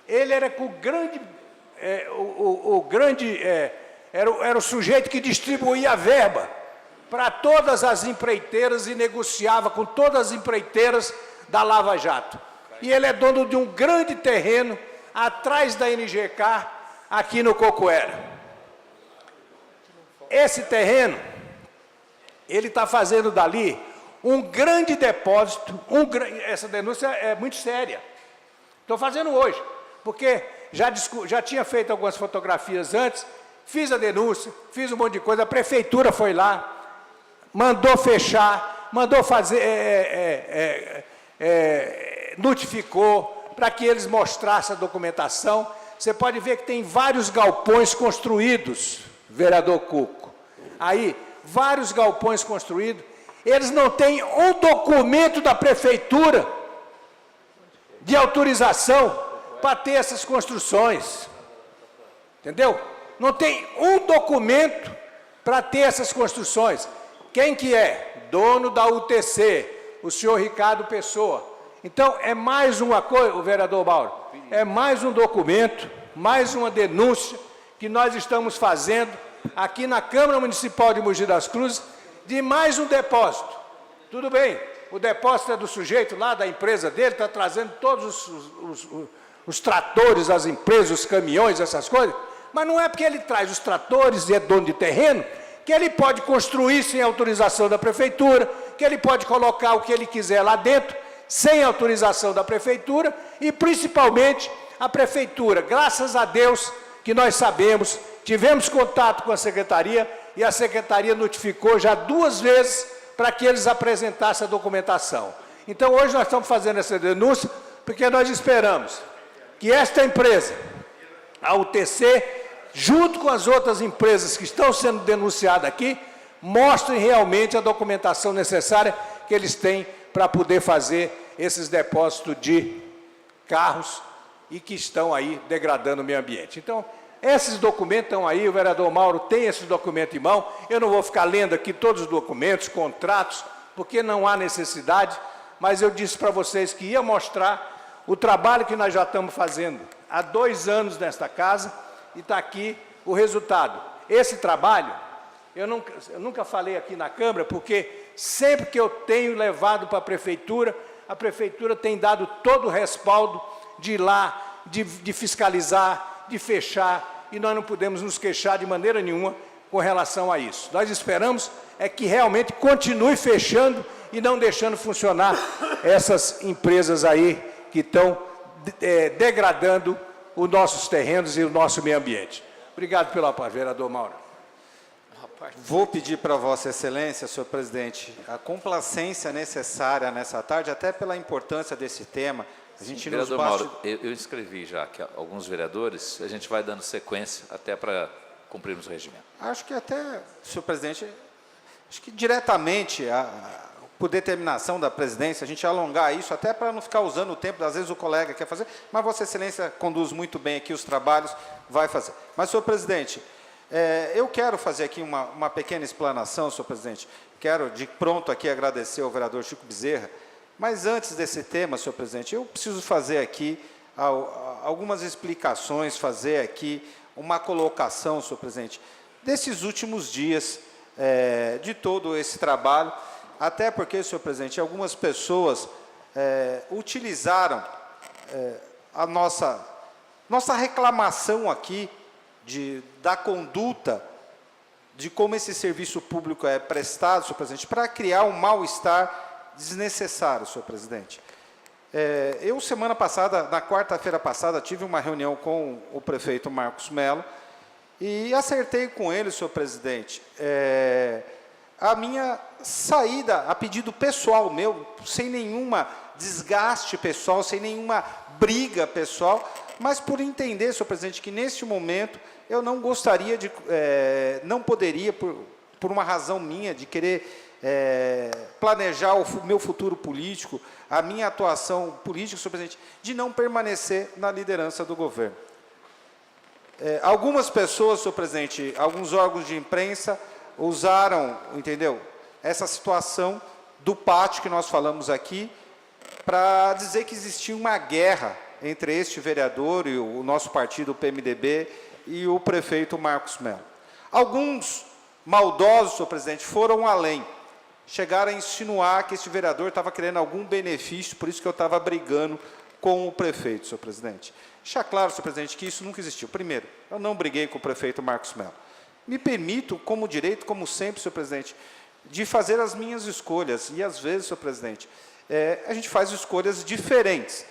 ele era o grande... era o sujeito que distribuía a verba para todas as empreiteiras e negociava com todas as empreiteiras da Lava Jato. E ele é dono de um grande terreno atrás da NGK, aqui no Cocoera. Esse terreno, ele está fazendo dali um grande depósito, essa denúncia é muito séria. Estou fazendo hoje, porque já tinha feito algumas fotografias antes, fiz a denúncia, fiz um monte de coisa, a prefeitura foi lá, mandou fechar, mandou fazer, notificou para que eles mostrassem a documentação. Você pode ver que tem vários galpões construídos, vereador Cuco. Aí, vários galpões construídos, eles não têm um documento da prefeitura de autorização para ter essas construções. Entendeu? Não tem um documento para ter essas construções. Quem que é? Dono da UTC, o senhor Ricardo Pessoa. Então, é mais uma coisa, o vereador Mauro, é mais um documento, mais uma denúncia que nós estamos fazendo aqui na Câmara Municipal de Mogi das Cruzes de mais um depósito. Tudo bem, o depósito é do sujeito lá, da empresa dele, está trazendo todos os tratores, as empresas, os caminhões, essas coisas, mas não é porque ele traz os tratores e é dono de terreno que ele pode construir sem autorização da prefeitura, que ele pode colocar o que ele quiser lá dentro, sem autorização da prefeitura, e principalmente a prefeitura, graças a Deus, que nós sabemos, tivemos contato com a secretaria, e a secretaria notificou já 2 vezes para que eles apresentassem a documentação. Então, hoje nós estamos fazendo essa denúncia, porque nós esperamos que esta empresa, a UTC, junto com as outras empresas que estão sendo denunciadas aqui, mostrem realmente a documentação necessária que eles têm para poder fazer esses depósitos de carros e que estão aí degradando o meio ambiente. Então, esses documentos estão aí, o vereador Mauro tem esses documentos em mão, eu não vou ficar lendo aqui todos os documentos, contratos, porque não há necessidade, mas eu disse para vocês que ia mostrar o trabalho que nós já estamos fazendo há 2 anos nesta casa, e está aqui o resultado. Esse trabalho, eu nunca falei aqui na Câmara, porque sempre que eu tenho levado para a prefeitura tem dado todo o respaldo de ir lá, de fiscalizar, de fechar, e nós não podemos nos queixar de maneira nenhuma com relação a isso. Nós esperamos é que realmente continue fechando e não deixando funcionar essas empresas aí que estão degradando os nossos terrenos e o nosso meio ambiente. Obrigado pela paz, vereador Mauro. Vou pedir para Vossa Excelência, senhor presidente, a complacência necessária nessa tarde, até pela importância desse tema. A gente Sim, vereador Mauro, eu inscrevi já que alguns vereadores, a gente vai dando sequência até para cumprirmos o regimento. Acho que até, senhor presidente, acho que diretamente, por determinação da presidência, a gente alongar isso, até para não ficar usando o tempo, às vezes o colega quer fazer, mas Vossa Excelência conduz muito bem aqui os trabalhos, vai fazer. Mas, senhor presidente, eu quero fazer aqui uma pequena explanação, senhor presidente. Quero, de pronto, aqui agradecer ao vereador Chico Bezerra, mas antes desse tema, senhor presidente, eu preciso fazer aqui algumas explicações, fazer aqui uma colocação, senhor presidente, desses últimos dias, de todo esse trabalho, até porque, senhor presidente, algumas pessoas utilizaram a nossa reclamação aqui da conduta, de como esse serviço público é prestado, senhor presidente, para criar um mal-estar desnecessário, senhor presidente. Eu, semana passada, na quarta-feira passada, tive uma reunião com o prefeito Marcos Mello e acertei com ele, senhor presidente, a minha saída a pedido pessoal meu, sem nenhuma desgaste pessoal, sem nenhuma briga pessoal, mas por entender, senhor presidente, que neste momento eu não gostaria de, não poderia, por uma razão minha, de querer planejar o meu futuro político, a minha atuação política, senhor presidente, de não permanecer na liderança do governo. Algumas pessoas, senhor presidente, alguns órgãos de imprensa usaram, entendeu, essa situação do pátio que nós falamos aqui, para dizer que existia uma guerra entre este vereador e o nosso partido, o PMDB, e o prefeito Marcos Mello. Alguns maldosos, senhor presidente, foram além. Chegaram a insinuar que este vereador estava querendo algum benefício, por isso que eu estava brigando com o prefeito, senhor presidente. Deixar claro, senhor presidente, que isso nunca existiu. Primeiro, eu não briguei com o prefeito Marcos Mello. Me permito, como direito, como sempre, senhor presidente, de fazer as minhas escolhas. E, às vezes, senhor presidente, a gente faz escolhas diferentes.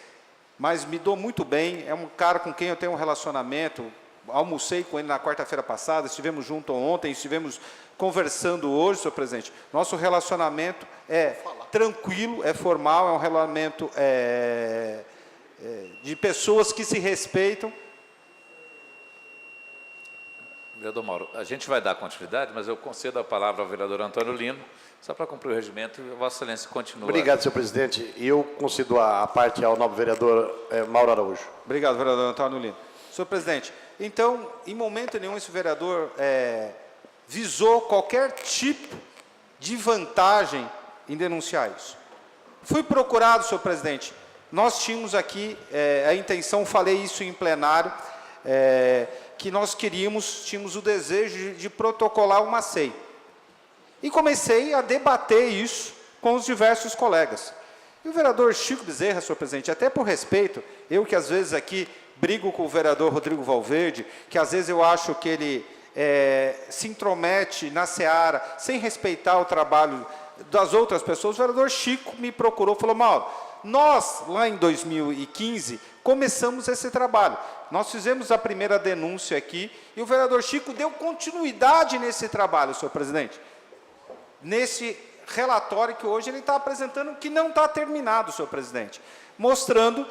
Mas me dou muito bem, é um cara com quem eu tenho um relacionamento. Almocei com ele na quarta-feira passada, estivemos juntos ontem, estivemos conversando hoje, senhor presidente. Nosso relacionamento é tranquilo, é formal, é um relacionamento de pessoas que se respeitam. Vereador Mauro, a gente vai dar continuidade, mas eu concedo a palavra ao vereador Antônio Lino, só para cumprir o regimento, e Vossa Excelência continua. Obrigado, senhor presidente. E eu concedo a parte ao nobre vereador Mauro Araújo. Obrigado, vereador Antônio Lino. Senhor presidente, então, em momento nenhum, esse vereador visou qualquer tipo de vantagem em denunciar isso. Fui procurado, senhor presidente. Nós tínhamos aqui a intenção, falei isso em plenário, que nós tínhamos o desejo de protocolar uma SEI. E comecei a debater isso com os diversos colegas. E o vereador Chico Bezerra, senhor presidente, até por respeito, eu que às vezes aqui brigo com o vereador Rodrigo Valverde, que às vezes eu acho que ele se intromete na seara, sem respeitar o trabalho das outras pessoas, o vereador Chico me procurou e falou, Mauro, nós, lá em 2015, começamos esse trabalho. Nós fizemos a primeira denúncia aqui, e o vereador Chico deu continuidade nesse trabalho, senhor presidente. Nesse relatório que hoje ele está apresentando, que não está terminado, senhor presidente, mostrando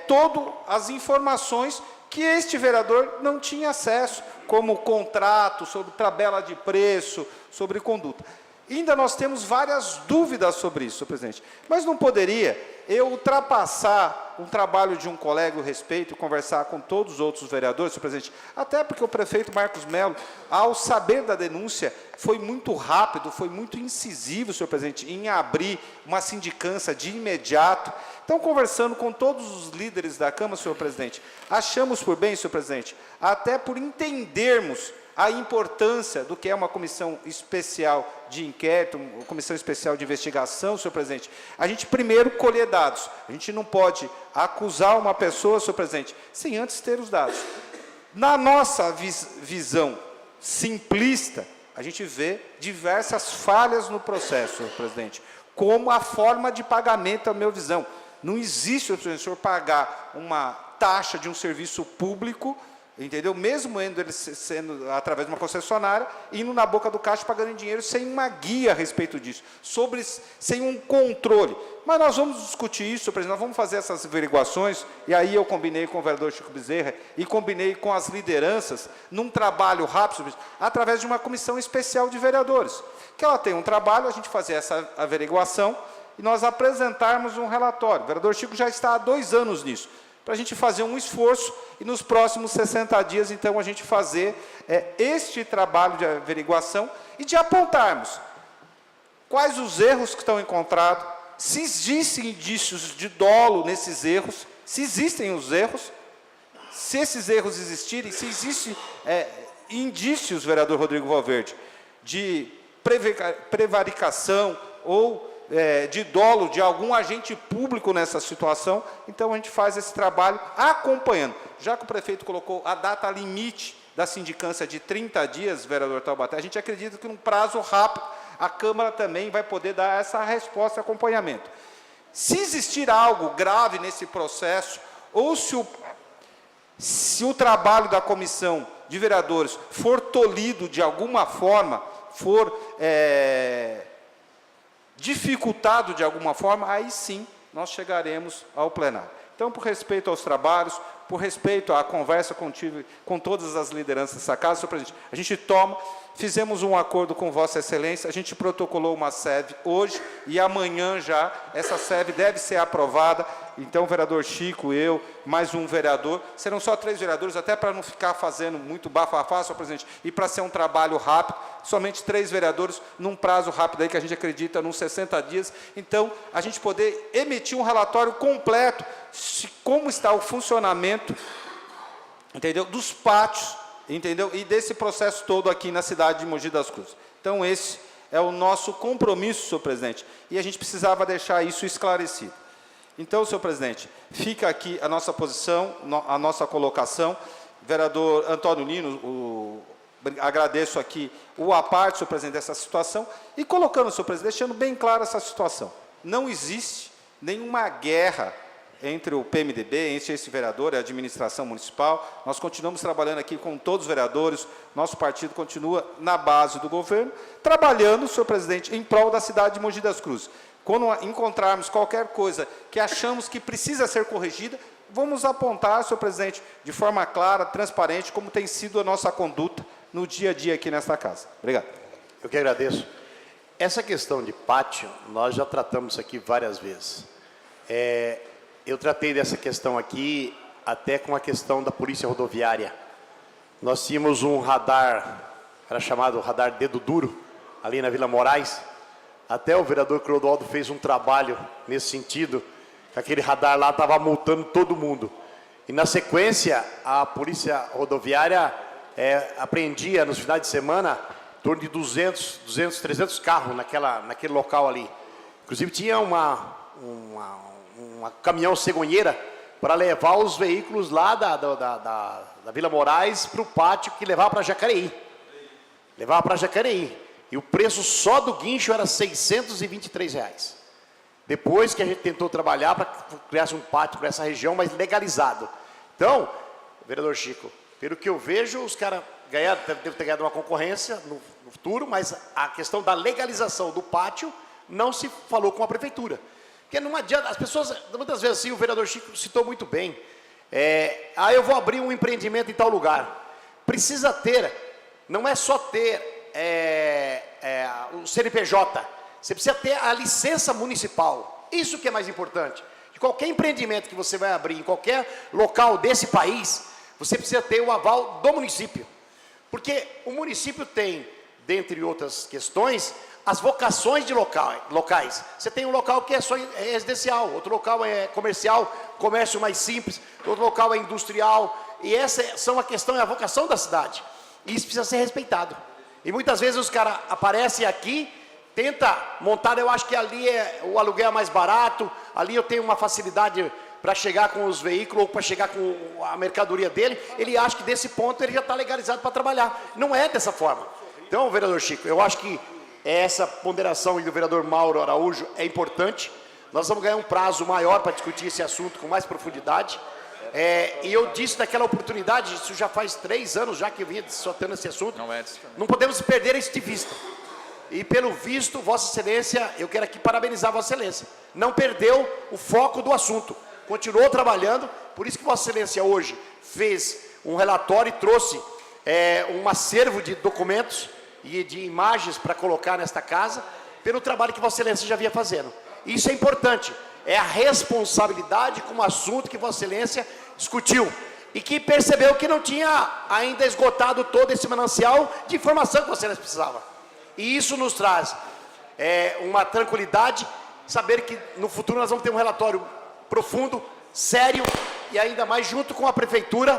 todas as informações que este vereador não tinha acesso, como contrato, sobre tabela de preço, sobre conduta. Ainda nós temos várias dúvidas sobre isso, senhor presidente, mas não poderia eu ultrapassar um trabalho de um colega, o respeito, conversar com todos os outros vereadores, senhor presidente, até porque o prefeito Marcos Melo, ao saber da denúncia, foi muito rápido, foi muito incisivo, senhor presidente, em abrir uma sindicância de imediato. Então, conversando com todos os líderes da Câmara, senhor presidente, achamos por bem, senhor presidente, até por entendermos a importância do que é uma comissão especial de inquérito, uma comissão especial de investigação, senhor presidente, a gente primeiro colher dados. A gente não pode acusar uma pessoa, senhor presidente, sem antes ter os dados. Na nossa visão simplista, a gente vê diversas falhas no processo, senhor presidente, como a forma de pagamento, a minha visão. Não existe, senhor, o senhor pagar uma taxa de um serviço público, entendeu? Mesmo ele sendo através de uma concessionária, indo na boca do caixa pagando em dinheiro sem uma guia a respeito disso, sem um controle. Mas nós vamos discutir isso, senhor presidente, nós vamos fazer essas averiguações, e aí eu combinei com o vereador Chico Bezerra e combinei com as lideranças, num trabalho rápido, senhor presidente, através de uma comissão especial de vereadores, que ela tem um trabalho, a gente fazer essa averiguação e nós apresentarmos um relatório. O vereador Chico já está há 2 anos nisso, para a gente fazer um esforço e nos próximos 60 dias, então, a gente fazer este trabalho de averiguação e de apontarmos quais os erros que estão encontrados, se existem indícios de dolo nesses erros, se existem os erros, se esses erros existirem, se existem indícios, vereador Rodrigo Valverde, de prevaricação ou de dolo de algum agente público nessa situação, então a gente faz esse trabalho acompanhando. Já que o prefeito colocou a data limite da sindicância de 30 dias, vereador Taubaté, a gente acredita que num prazo rápido a Câmara também vai poder dar essa resposta e acompanhamento. Se existir algo grave nesse processo, ou se o trabalho da comissão de vereadores for tolhido de alguma forma, for dificultado de alguma forma, aí sim nós chegaremos ao plenário. Então, por respeito aos trabalhos, por respeito à conversa contigo, com todas as lideranças dessa casa, senhor presidente, a gente fizemos um acordo com Vossa Excelência, a gente protocolou uma SEV hoje e amanhã já, essa SEV deve ser aprovada. Então, o vereador Chico, eu, mais um vereador, serão só 3 vereadores, até para não ficar fazendo muito bafafá, senhor presidente, e para ser um trabalho rápido, somente 3 vereadores, num prazo rápido aí que a gente acredita, nos 60 dias. Então, a gente poder emitir um relatório completo de como está o funcionamento, entendeu, dos pátios, entendeu, e desse processo todo aqui na cidade de Mogi das Cruzes. Então, esse é o nosso compromisso, senhor presidente, e a gente precisava deixar isso esclarecido. Então, senhor presidente, fica aqui a nossa posição, a nossa colocação. Vereador Antônio Lino, agradeço aqui a parte, senhor presidente, dessa situação, e colocando, senhor presidente, deixando bem clara essa situação. Não existe nenhuma guerra entre o PMDB, entre esse vereador e a administração municipal. Nós continuamos trabalhando aqui com todos os vereadores, nosso partido continua na base do governo, trabalhando, senhor presidente, em prol da cidade de Mogi das Cruzes. Quando encontrarmos qualquer coisa que achamos que precisa ser corrigida, vamos apontar, senhor presidente, de forma clara, transparente, como tem sido a nossa conduta no dia a dia aqui nesta casa. Obrigado. Eu que agradeço. Essa questão de pátio, nós já tratamos aqui várias vezes. Eu tratei dessa questão aqui até com a questão da polícia rodoviária. Nós tínhamos um radar, era chamado radar Dedo Duro, ali na Vila Moraes. Até o vereador Clodoaldo fez um trabalho nesse sentido, que aquele radar lá estava multando todo mundo. E na sequência, a polícia rodoviária apreendia nos finais de semana em torno de 200, 300 carros naquele local ali. Inclusive tinha uma caminhão cegonheira para levar os veículos lá da Vila Moraes para o pátio que levava para Jacareí. Levava para Jacareí. E o preço só do guincho era R$ 623. Depois que a gente tentou trabalhar para criar um pátio para essa região, mas legalizado. Então, vereador Chico, pelo que eu vejo, os caras devem ter ganhado uma concorrência no futuro, mas a questão da legalização do pátio não se falou com a prefeitura. Porque não adianta, as pessoas, muitas vezes assim, o vereador Chico citou muito bem, eu vou abrir um empreendimento em tal lugar. Precisa ter, não é só ter o CNPJ, você precisa ter a licença municipal, isso que é mais importante. De qualquer empreendimento que você vai abrir em qualquer local desse país, você precisa ter o aval do município. Porque o município tem, dentre outras questões, as vocações de locais. Você tem um local que é só residencial, outro local é comercial, comércio mais simples, outro local é industrial, e essa são a questão e a vocação da cidade. E isso precisa ser respeitado. E muitas vezes os caras aparecem aqui, tenta montar, eu acho que ali o aluguel é mais barato, ali eu tenho uma facilidade para chegar com os veículos ou para chegar com a mercadoria dele, ele acha que desse ponto ele já está legalizado para trabalhar. Não é dessa forma. Então, vereador Chico, eu acho que essa ponderação do vereador Mauro Araújo é importante. Nós vamos ganhar um prazo maior para discutir esse assunto com mais profundidade. E eu disse naquela oportunidade, isso já faz 3 anos já que eu vinha discutindo esse assunto, não podemos perder isso de vista. E pelo visto, Vossa Excelência, eu quero aqui parabenizar Vossa Excelência, não perdeu o foco do assunto, continuou trabalhando, por isso que Vossa Excelência hoje fez um relatório e trouxe um acervo de documentos e de imagens para colocar nesta casa, pelo trabalho que Vossa Excelência já vinha fazendo. Isso é importante, é a responsabilidade com o assunto que Vossa Excelência discutiu e que percebeu que não tinha ainda esgotado todo esse manancial de informação que Vossa Excelência precisava. E isso nos traz uma tranquilidade, saber que no futuro nós vamos ter um relatório profundo, sério e ainda mais junto com a prefeitura,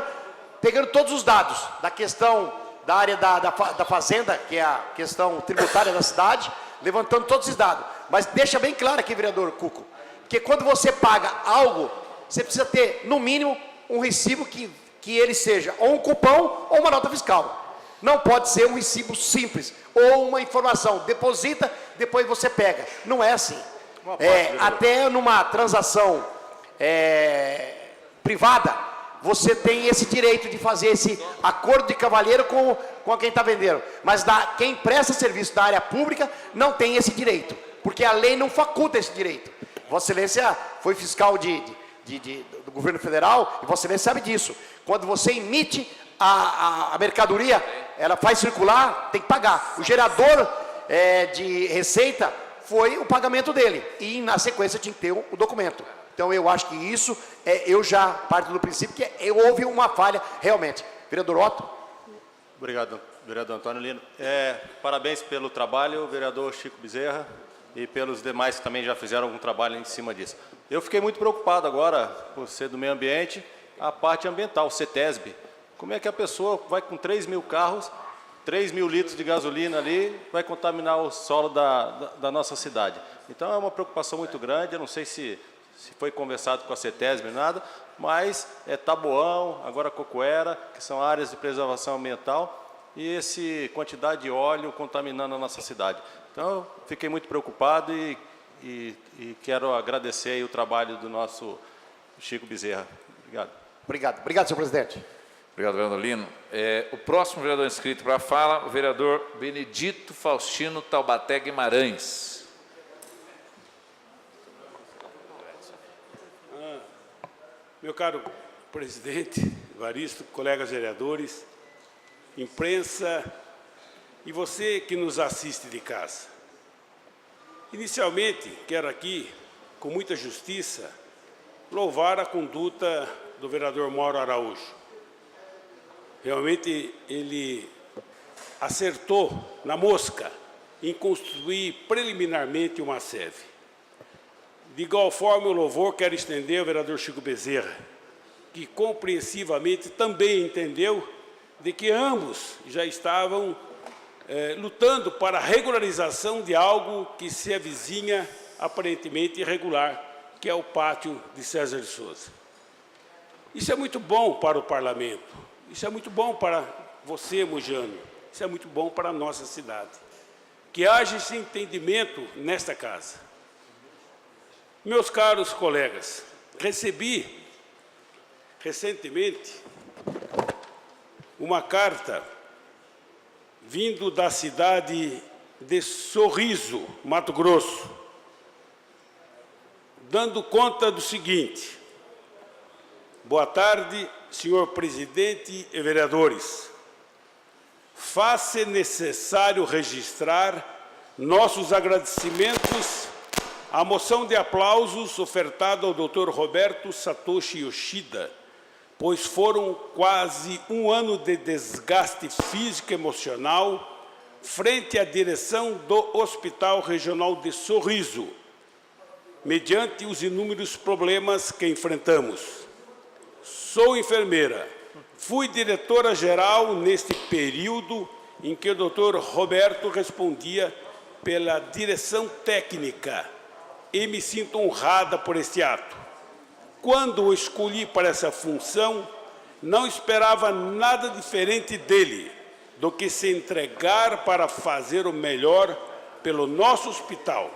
pegando todos os dados da questão da área da fazenda, que é a questão tributária da cidade, levantando todos esses dados. Mas deixa bem claro aqui, vereador Cuco, que quando você paga algo, você precisa ter, no mínimo, um recibo que ele seja ou um cupom ou uma nota fiscal. Não pode ser um recibo simples, ou uma informação, deposita, depois você pega. Não é assim. Até numa transação privada, você tem esse direito de fazer esse acordo de cavalheiro com quem está vendendo. Mas quem presta serviço da área pública não tem esse direito, porque a lei não faculta esse direito. Vossa Excelência foi fiscal do governo federal, e Vossa Excelência sabe disso. Quando você emite a mercadoria, ela faz circular, tem que pagar. O gerador de receita foi o pagamento dele, e na sequência tinha que ter o documento. Então eu acho que isso, eu já parto do princípio que houve uma falha realmente. Vereador Otto. Obrigado, vereador Antônio Lino. Parabéns pelo trabalho, vereador Chico Bezerra, e pelos demais que também já fizeram algum trabalho em cima disso. Eu fiquei muito preocupado agora, por ser do meio ambiente, a parte ambiental, o CETESB. Como é que a pessoa vai com 3 mil carros, 3 mil litros de gasolina ali, vai contaminar o solo da nossa cidade? Então é uma preocupação muito grande, eu não sei se foi conversado com a CETESB, nada, mas Taboão, agora Cocoera, que são áreas de preservação ambiental, e essa quantidade de óleo contaminando a nossa cidade. Então, eu fiquei muito preocupado e quero agradecer aí o trabalho do nosso Chico Bezerra. Obrigado. Obrigado, senhor presidente. Obrigado, vereador Lino. O próximo vereador inscrito para a fala, o vereador Benedito Faustino Taubaté Guimarães. Meu caro presidente Evaristo, colegas vereadores, imprensa e você que nos assiste de casa. Inicialmente, quero aqui, com muita justiça, louvar a conduta do vereador Mauro Araújo. Realmente, ele acertou na mosca em construir preliminarmente uma sede. De igual forma, o louvor quero estender ao vereador Chico Bezerra, que compreensivamente também entendeu de que ambos já estavam lutando para a regularização de algo que se avizinha aparentemente irregular, que é o pátio de César de Souza. Isso é muito bom para o parlamento, isso é muito bom para você, Mogiano, isso é muito bom para a nossa cidade. Que haja esse entendimento nesta casa. Meus caros colegas, recebi recentemente uma carta vindo da cidade de Sorriso, Mato Grosso, dando conta do seguinte: boa tarde, senhor presidente e vereadores. Faz-se necessário registrar nossos agradecimentos à moção de aplausos ofertada ao Dr. Roberto Satoshi Yoshida, pois foram quase um ano de desgaste físico e emocional frente à direção do Hospital Regional de Sorriso, mediante os inúmeros problemas que enfrentamos. Sou enfermeira, fui diretora-geral neste período em que o Dr. Roberto respondia pela direção técnica e me sinto honrada por este ato. Quando o escolhi para essa função, não esperava nada diferente dele do que se entregar para fazer o melhor pelo nosso hospital.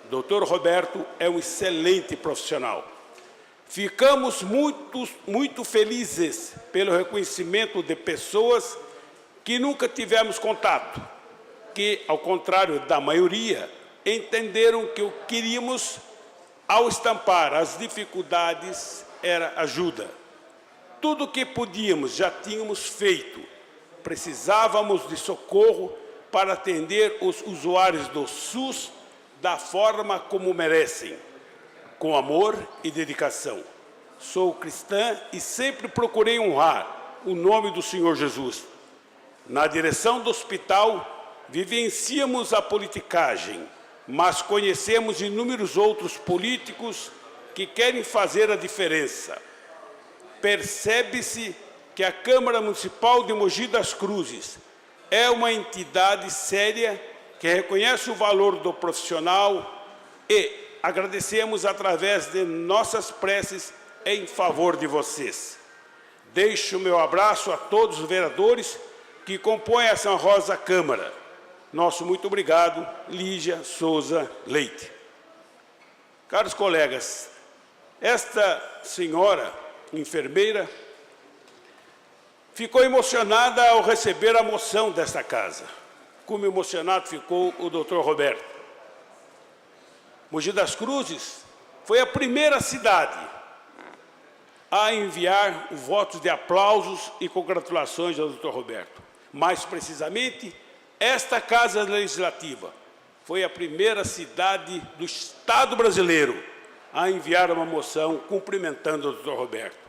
Dr. Roberto é um excelente profissional. Ficamos muito felizes pelo reconhecimento de pessoas que nunca tivemos contato, que, ao contrário da maioria, entenderam que o que queríamos ao estampar as dificuldades era ajuda. Tudo o que podíamos já tínhamos feito. Precisávamos de socorro para atender os usuários do SUS da forma como merecem, com amor e dedicação. Sou cristã e sempre procurei honrar o nome do Senhor Jesus. Na direção do hospital, vivenciamos a politicagem, mas conhecemos inúmeros outros políticos que querem fazer a diferença. Percebe-se que a Câmara Municipal de Mogi das Cruzes é uma entidade séria que reconhece o valor do profissional e agradecemos através de nossas preces em favor de vocês. Deixo o meu abraço a todos os vereadores que compõem essa honrosa Câmara. Nosso muito obrigado, Lígia Souza Leite. Caros colegas, esta senhora enfermeira ficou emocionada ao receber a moção desta casa, como emocionado ficou o Dr. Roberto. Mogi das Cruzes foi a primeira cidade a enviar votos de aplausos e congratulações ao Dr. Roberto. Mais precisamente, esta Casa Legislativa foi a primeira cidade do Estado brasileiro a enviar uma moção cumprimentando o Dr. Roberto.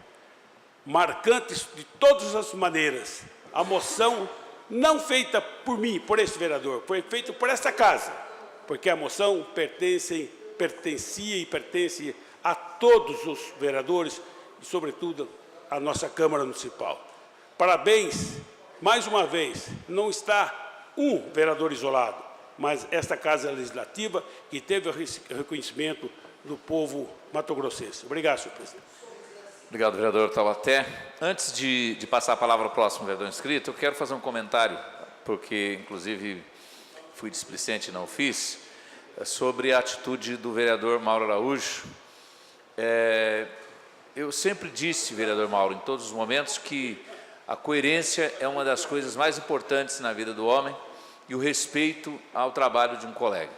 Marcantes de todas as maneiras, a moção não feita por mim, por esse vereador, foi feita por esta casa, porque a moção pertencia e pertence a todos os vereadores e, sobretudo, à nossa Câmara Municipal. Parabéns, mais uma vez, não está um vereador isolado, mas esta Casa Legislativa que teve o reconhecimento do povo mato-grossense. Obrigado, senhor presidente. Obrigado, vereador Taubaté. Antes de passar a palavra ao próximo vereador inscrito, eu quero fazer um comentário, porque, inclusive, fui displicente e não fiz, sobre a atitude do vereador Mauro Araújo. Eu sempre disse, vereador Mauro, em todos os momentos, que a coerência é uma das coisas mais importantes na vida do homem e o respeito ao trabalho de um colega.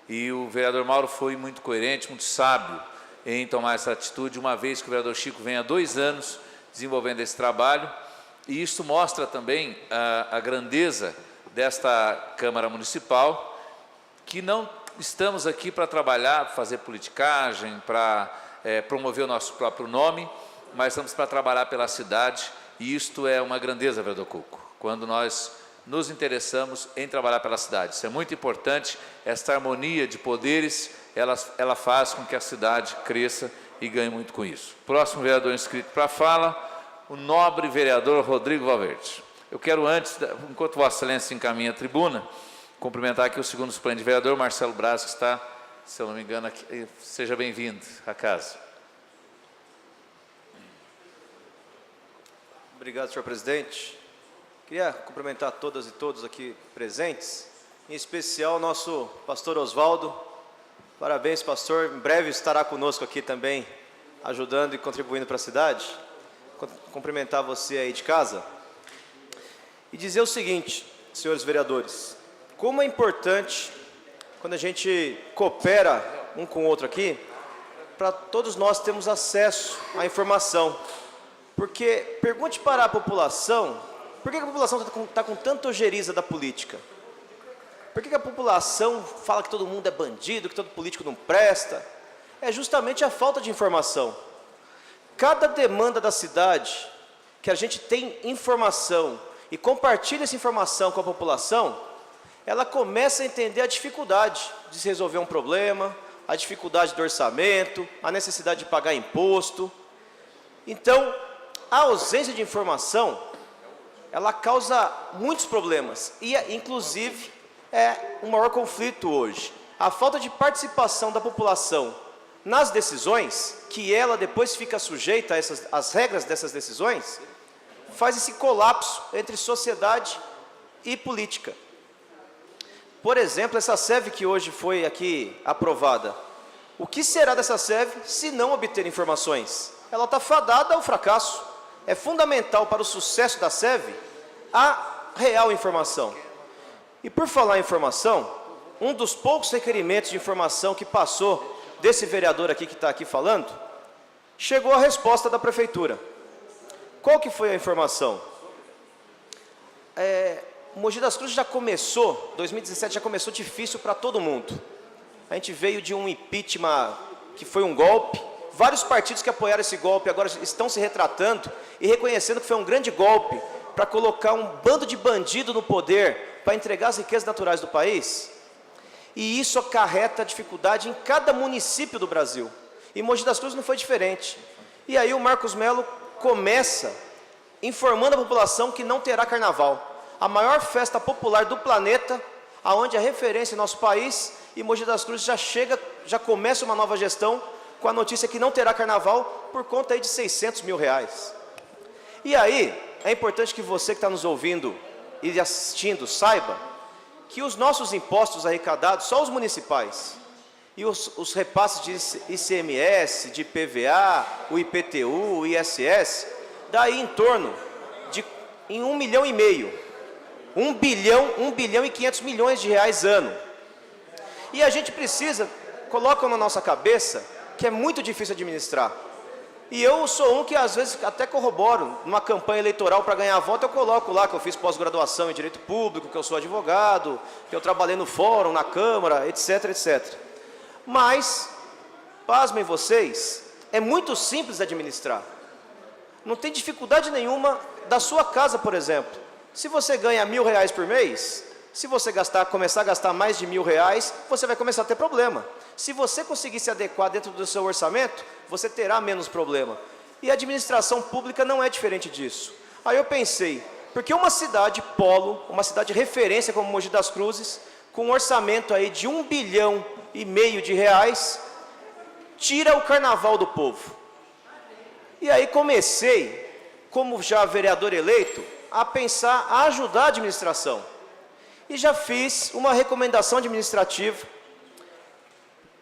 E o vereador Mauro foi muito coerente, muito sábio em tomar essa atitude, uma vez que o vereador Chico vem há 2 anos desenvolvendo esse trabalho, e isso mostra também a grandeza desta Câmara Municipal, que não estamos aqui para trabalhar, fazer politicagem, para promover o nosso próprio nome, mas estamos para trabalhar pela cidade, e isto é uma grandeza, vereador Cuco, quando nós nos interessamos em trabalhar pela cidade. Isso é muito importante, esta harmonia de poderes, ela faz com que a cidade cresça e ganhe muito com isso. Próximo vereador inscrito para a fala, o nobre vereador Rodrigo Valverde. Eu quero antes, enquanto Vossa Excelência encaminha a tribuna, cumprimentar aqui o segundo suplente vereador, Marcelo Braz, que está, se eu não me engano, aqui. Seja bem-vindo à casa. Obrigado, senhor presidente. Queria cumprimentar todas e todos aqui presentes, em especial o nosso pastor Oswaldo. Parabéns, pastor. Em breve estará conosco aqui também, ajudando e contribuindo para a cidade. Cumprimentar você aí de casa. E dizer o seguinte, senhores vereadores, como é importante, quando a gente coopera um com o outro aqui, para todos nós termos acesso à informação. Porque, pergunte para a população, por que a população está com tanta ojeriza da política? Por que a população fala que todo mundo é bandido, que todo político não presta? É justamente a falta de informação. Cada demanda da cidade, que a gente tem informação e compartilha essa informação com a população, ela começa a entender a dificuldade de se resolver um problema, a dificuldade do orçamento, a necessidade de pagar imposto. Então, a ausência de informação, ela causa muitos problemas e, inclusive, é o maior conflito hoje. A falta de participação da população nas decisões, que ela depois fica sujeita às regras dessas decisões, faz esse colapso entre sociedade e política. Por exemplo, essa SEV que hoje foi aqui aprovada, o que será dessa SEV se não obter informações? Ela está fadada ao fracasso. É fundamental para o sucesso da SEV a real informação. E por falar em informação, um dos poucos requerimentos de informação que passou desse vereador aqui que está aqui falando, chegou a resposta da prefeitura. Qual que foi a informação? Mogi das Cruzes já começou, 2017 já começou difícil para todo mundo. A gente veio de um impeachment que foi um golpe, vários partidos que apoiaram esse golpe agora estão se retratando e reconhecendo que foi um grande golpe para colocar um bando de bandido no poder para entregar as riquezas naturais do país. E isso acarreta dificuldade em cada município do Brasil. E Mogi das Cruzes não foi diferente. E aí o Marcos Melo começa informando a população que não terá carnaval. A maior festa popular do planeta, aonde a referência em nosso país, e Mogi das Cruzes já começa uma nova gestão com a notícia que não terá carnaval por conta aí de R$600 mil. E aí, é importante que você que está nos ouvindo e assistindo saiba que os nossos impostos arrecadados, só os municipais, e os repasses de ICMS, de PVA, o IPTU, o ISS, daí em torno de 1,5 milhão, 1 bilhão e 500 milhões de reais ano. E a gente precisa, colocam na nossa cabeça, que é muito difícil administrar. E eu sou um que às vezes até corroboro, numa campanha eleitoral para ganhar voto, eu coloco lá que eu fiz pós-graduação em Direito Público, que eu sou advogado, que eu trabalhei no fórum, na Câmara, etc, etc. Mas, pasmem vocês, é muito simples administrar. Não tem dificuldade nenhuma da sua casa, por exemplo. Se você ganha R$1.000 por mês, se você começar a gastar mais de R$1.000, você vai começar a ter problema. Se você conseguir se adequar dentro do seu orçamento, você terá menos problema. E a administração pública não é diferente disso. Aí eu pensei, por que uma cidade polo, uma cidade referência como Mogi das Cruzes, com um orçamento aí de 1,5 bilhão de reais, tira o carnaval do povo? E aí comecei, como já vereador eleito, a pensar, a ajudar a administração. E já fiz uma recomendação administrativa,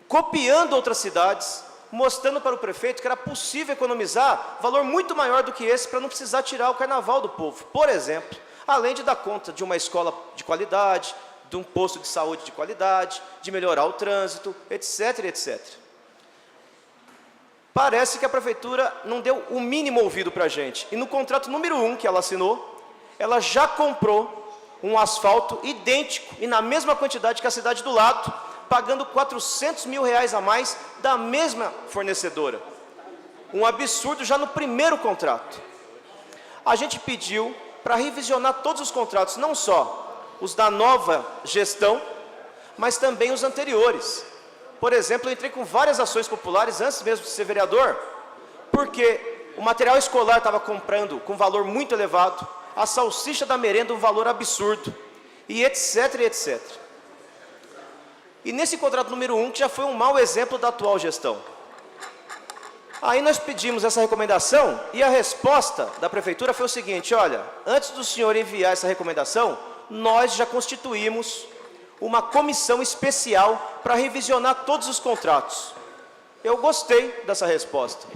copiando outras cidades, mostrando para o prefeito que era possível economizar valor muito maior do que esse para não precisar tirar o carnaval do povo. Por exemplo, além de dar conta de uma escola de qualidade, de um posto de saúde de qualidade, de melhorar o trânsito, etc, etc. Parece que a prefeitura não deu o mínimo ouvido para a gente. E no contrato número 1 que ela assinou, ela já comprou um asfalto idêntico e na mesma quantidade que a cidade do lado, pagando R$400 mil a mais da mesma fornecedora. Um absurdo já no primeiro contrato. A gente pediu para revisionar todos os contratos, não só os da nova gestão, mas também os anteriores. Por exemplo, eu entrei com várias ações populares antes mesmo de ser vereador, porque o material escolar estava comprando com valor muito elevado, a salsicha da merenda um valor absurdo, e etc, etc. E nesse contrato número 1, que já foi um mau exemplo da atual gestão. Aí nós pedimos essa recomendação, e a resposta da prefeitura foi o seguinte: olha, antes do senhor enviar essa recomendação, nós já constituímos uma comissão especial para revisionar todos os contratos. Eu gostei dessa resposta,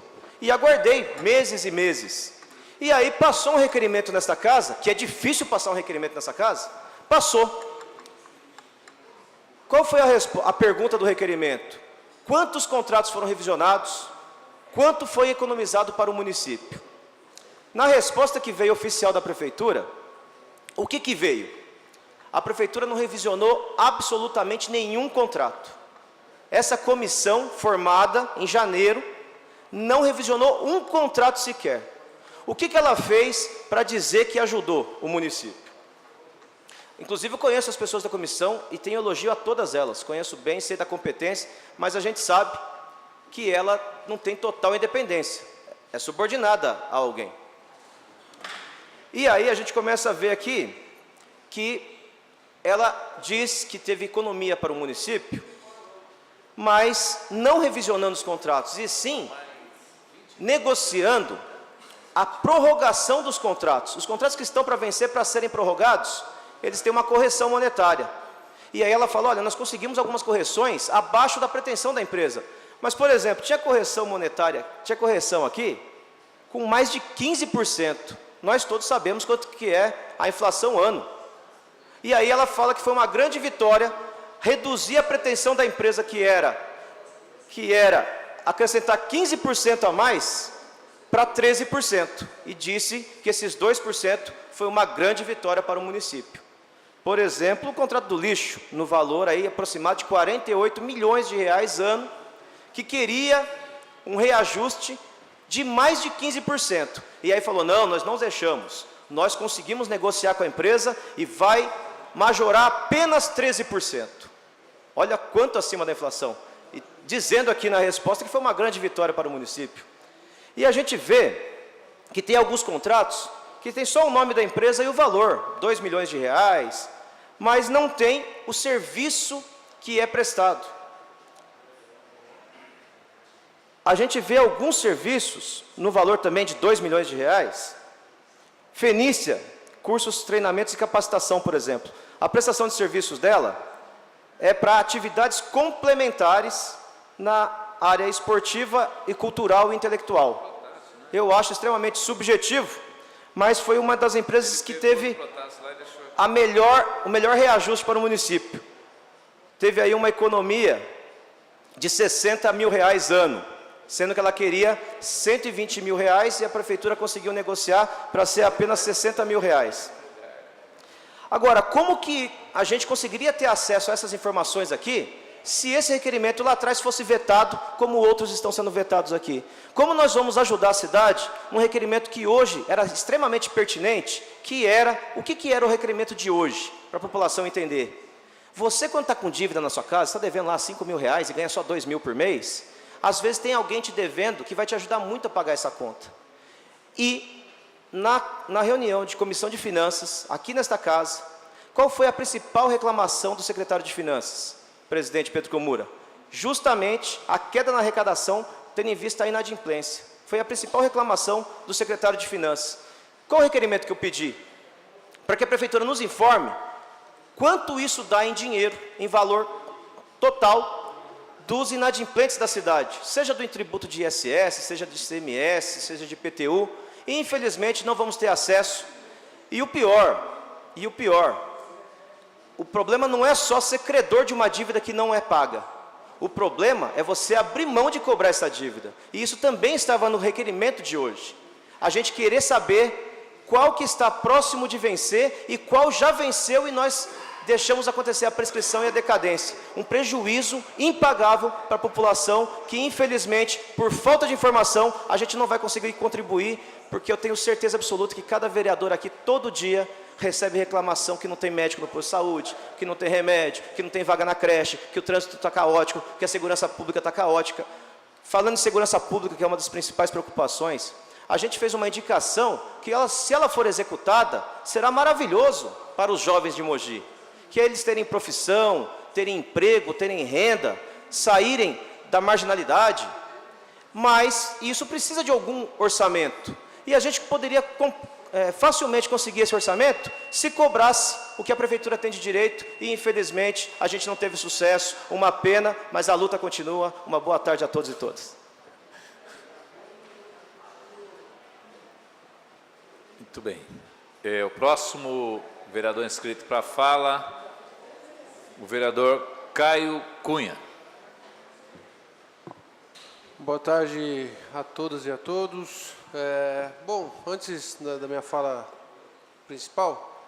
e aguardei meses e meses. E aí passou um requerimento nesta casa, que é difícil passar um requerimento nessa casa, passou. Qual foi a pergunta do requerimento? Quantos contratos foram revisionados? Quanto foi economizado para o município? Na resposta que veio oficial da prefeitura, o que veio? A prefeitura não revisionou absolutamente nenhum contrato. Essa comissão, formada em janeiro, não revisionou um contrato sequer. O que ela fez para dizer que ajudou o município? Inclusive, eu conheço as pessoas da comissão e tenho elogio a todas elas. Conheço bem, sei da competência, mas a gente sabe que ela não tem total independência. É subordinada a alguém. E aí a gente começa a ver aqui que ela diz que teve economia para o município, mas não revisionando os contratos, e sim negociando a prorrogação dos contratos. Os contratos que estão para vencer, para serem prorrogados, eles têm uma correção monetária. E aí ela fala, olha, nós conseguimos algumas correções abaixo da pretensão da empresa. Mas, por exemplo, tinha correção monetária, tinha correção aqui, com mais de 15%. Nós todos sabemos quanto que é a inflação ano. E aí ela fala que foi uma grande vitória reduzir a pretensão da empresa, que era acrescentar 15% a mais, para 13%. E disse que esses 2% foi uma grande vitória para o município. Por exemplo, o contrato do lixo, no valor aí aproximado de R$48 milhões ano, que queria um reajuste de mais de 15%. E aí falou, não, nós não deixamos. Nós conseguimos negociar com a empresa e vai majorar apenas 13%. Olha quanto acima da inflação. E dizendo aqui na resposta que foi uma grande vitória para o município. E a gente vê que tem alguns contratos que tem só o nome da empresa e o valor, R$2 milhões, mas não tem o serviço que é prestado. A gente vê alguns serviços no valor também de R$2 milhões. Fenícia, cursos, treinamentos e capacitação, por exemplo. A prestação de serviços dela é para atividades complementares na área esportiva e cultural e intelectual. Eu acho extremamente subjetivo, mas foi uma das empresas que teve o melhor reajuste para o município. Teve aí uma economia de R$60 mil ano, sendo que ela queria R$120 mil e a prefeitura conseguiu negociar para ser apenas R$60 mil. Agora, como que a gente conseguiria ter acesso a essas informações aqui, se esse requerimento lá atrás fosse vetado, como outros estão sendo vetados aqui? Como nós vamos ajudar a cidade num requerimento que hoje era extremamente pertinente, o que era o requerimento de hoje, para a população entender? Você, quando está com dívida na sua casa, está devendo lá R$5 mil e ganha só R$2 mil por mês, às vezes tem alguém te devendo que vai te ajudar muito a pagar essa conta. E na reunião de comissão de finanças, aqui nesta casa, qual foi a principal reclamação do secretário de finanças, presidente Pedro Komura? Justamente a queda na arrecadação, tendo em vista a inadimplência. Foi a principal reclamação do secretário de finanças. Qual o requerimento que eu pedi? Para que a prefeitura nos informe quanto isso dá em dinheiro, em valor total, dos inadimplentes da cidade, seja do tributo de ISS, seja de ICMS, seja de IPTU. E, infelizmente, não vamos ter acesso. E o pior, o problema não é só ser credor de uma dívida que não é paga. O problema é você abrir mão de cobrar essa dívida. E isso também estava no requerimento de hoje. A gente querer saber qual que está próximo de vencer e qual já venceu e nós deixamos acontecer a prescrição e a decadência. Um prejuízo impagável para a população que, infelizmente, por falta de informação, a gente não vai conseguir contribuir, porque eu tenho certeza absoluta que cada vereador aqui, todo dia, recebe reclamação que não tem médico no posto de saúde, que não tem remédio, que não tem vaga na creche, que o trânsito está caótico, que a segurança pública está caótica. Falando em segurança pública, que é uma das principais preocupações, a gente fez uma indicação que, se ela for executada, será maravilhoso para os jovens de Mogi. Que é eles terem profissão, terem emprego, terem renda, saírem da marginalidade. Mas isso precisa de algum orçamento. E a gente poderia facilmente conseguir esse orçamento se cobrasse o que a prefeitura tem de direito. E infelizmente a gente não teve sucesso. Uma pena, mas a luta continua. Uma boa tarde a todos e todas. Muito bem. O próximo vereador inscrito para fala, o vereador Caio Cunha. Boa tarde a todas e a todos. Bom, antes da minha fala principal,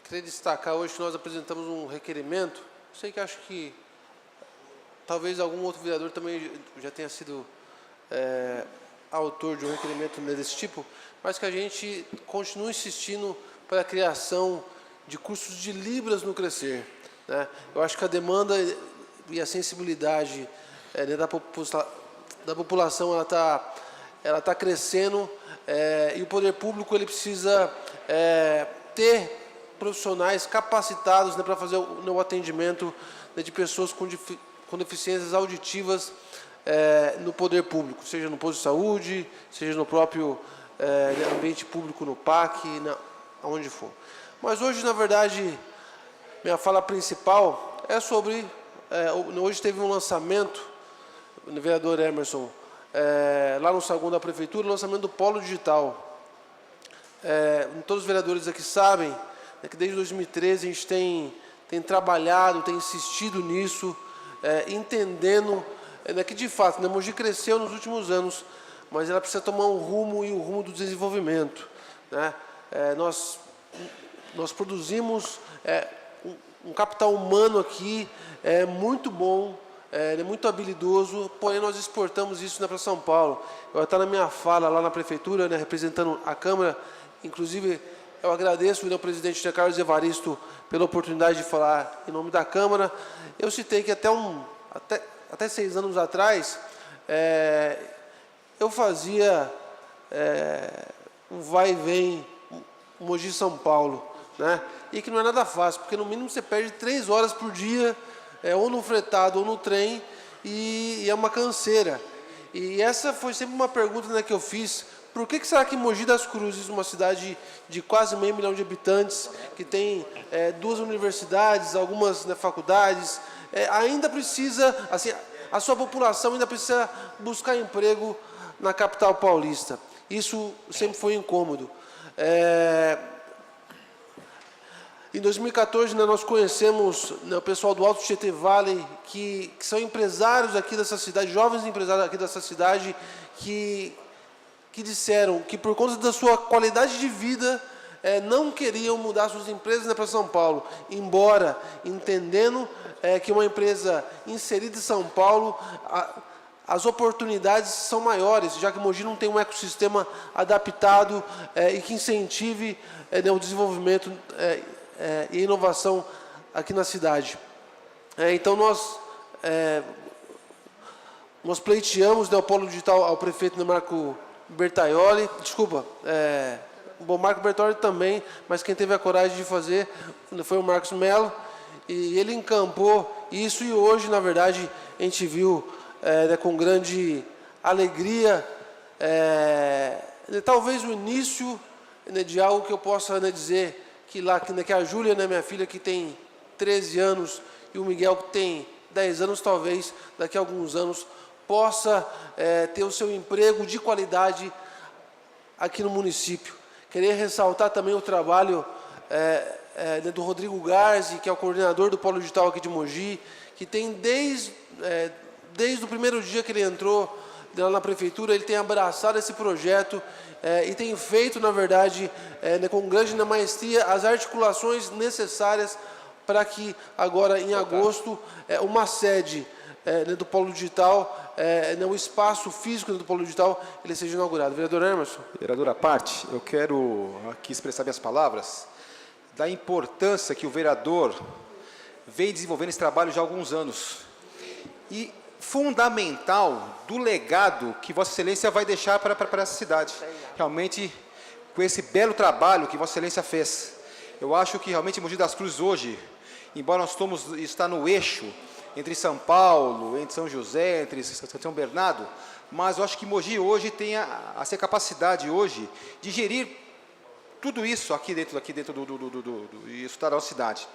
queria destacar hoje que nós apresentamos um requerimento. Sei que acho que talvez algum outro vereador também já tenha sido autor de um requerimento desse tipo, mas que a gente continua insistindo para a criação de cursos de Libras no Crescer, né? Eu acho que a demanda e a sensibilidade da população ela tá crescendo, e o poder público ele precisa ter profissionais capacitados, né, para fazer o atendimento, né, de pessoas com deficiências auditivas no poder público, seja no posto de saúde, seja no próprio ambiente público, no PAC, aonde for. Mas hoje, na verdade, minha fala principal é sobre... hoje teve um lançamento, o vereador Emerson, lá no saguão da prefeitura, o lançamento do Polo Digital. Todos os vereadores aqui sabem, né, que desde 2013 a gente tem trabalhado, tem insistido nisso, entendendo que, de fato, a Mogi cresceu nos últimos anos, mas ela precisa tomar um rumo, e o rumo do desenvolvimento, né? Nós produzimos um capital humano aqui muito bom, muito habilidoso, porém nós exportamos isso, né, para São Paulo. Eu estou na minha fala lá na prefeitura, né, representando a Câmara, inclusive eu agradeço, né, ao presidente Carlos Evaristo pela oportunidade de falar em nome da Câmara. Eu citei que até 6 anos atrás, eu fazia um vai e vem Mogi-São Paulo, né? E que não é nada fácil, porque no mínimo você perde 3 horas por dia, ou no fretado ou no trem, e é uma canseira. E essa foi sempre uma pergunta, né, que eu fiz: por que será que Mogi das Cruzes, uma cidade de quase 500 mil de habitantes, que tem 2 universidades, algumas, né, faculdades, ainda precisa, assim, a sua população ainda precisa buscar emprego na capital paulista? Isso sempre foi incômodo. Em 2014, né, nós conhecemos, né, o pessoal do Alto Tietê Valley, que são empresários aqui dessa cidade, jovens empresários aqui dessa cidade, que disseram que, por conta da sua qualidade de vida, não queriam mudar suas empresas, né, para São Paulo, embora entendendo que uma empresa inserida em São Paulo, as oportunidades são maiores, já que Mogi não tem um ecossistema adaptado e que incentive o desenvolvimento e inovação aqui na cidade. Então nós pleiteamos, né, o Polo Digital ao prefeito, né, Marco Bertaioli, bom, Marco Bertaioli também, mas quem teve a coragem de fazer foi o Marcos Mello, e ele encampou isso, e hoje, na verdade, a gente viu com grande alegria, talvez o início, né, de algo que eu possa, né, dizer que a Júlia, né, minha filha, que tem 13 anos, e o Miguel, que tem 10 anos, talvez daqui a alguns anos possa ter o seu emprego de qualidade aqui no município. Queria ressaltar também o trabalho do Rodrigo Garzi, que é o coordenador do Polo Digital aqui de Mogi, que tem desde o primeiro dia que ele entrou lá na prefeitura, ele tem abraçado esse projeto e tem feito, na verdade, com grande maestria, as articulações necessárias para que agora, em agosto, uma sede do Polo Digital, o espaço físico do Polo Digital, ele seja inaugurado. Vereador Emerson. Vereador à parte, eu quero aqui expressar minhas palavras da importância que o vereador vem desenvolvendo esse trabalho já há alguns anos. E fundamental do legado que Vossa Excelência vai deixar para essa cidade. Realmente, com esse belo trabalho que Vossa Excelência fez. Eu acho que realmente Mogi das Cruzes hoje, embora nós está no eixo entre São Paulo, entre São José, entre São Bernardo, mas eu acho que Mogi hoje tem essa capacidade hoje de gerir tudo isso aqui dentro e estudar a nossa cidade.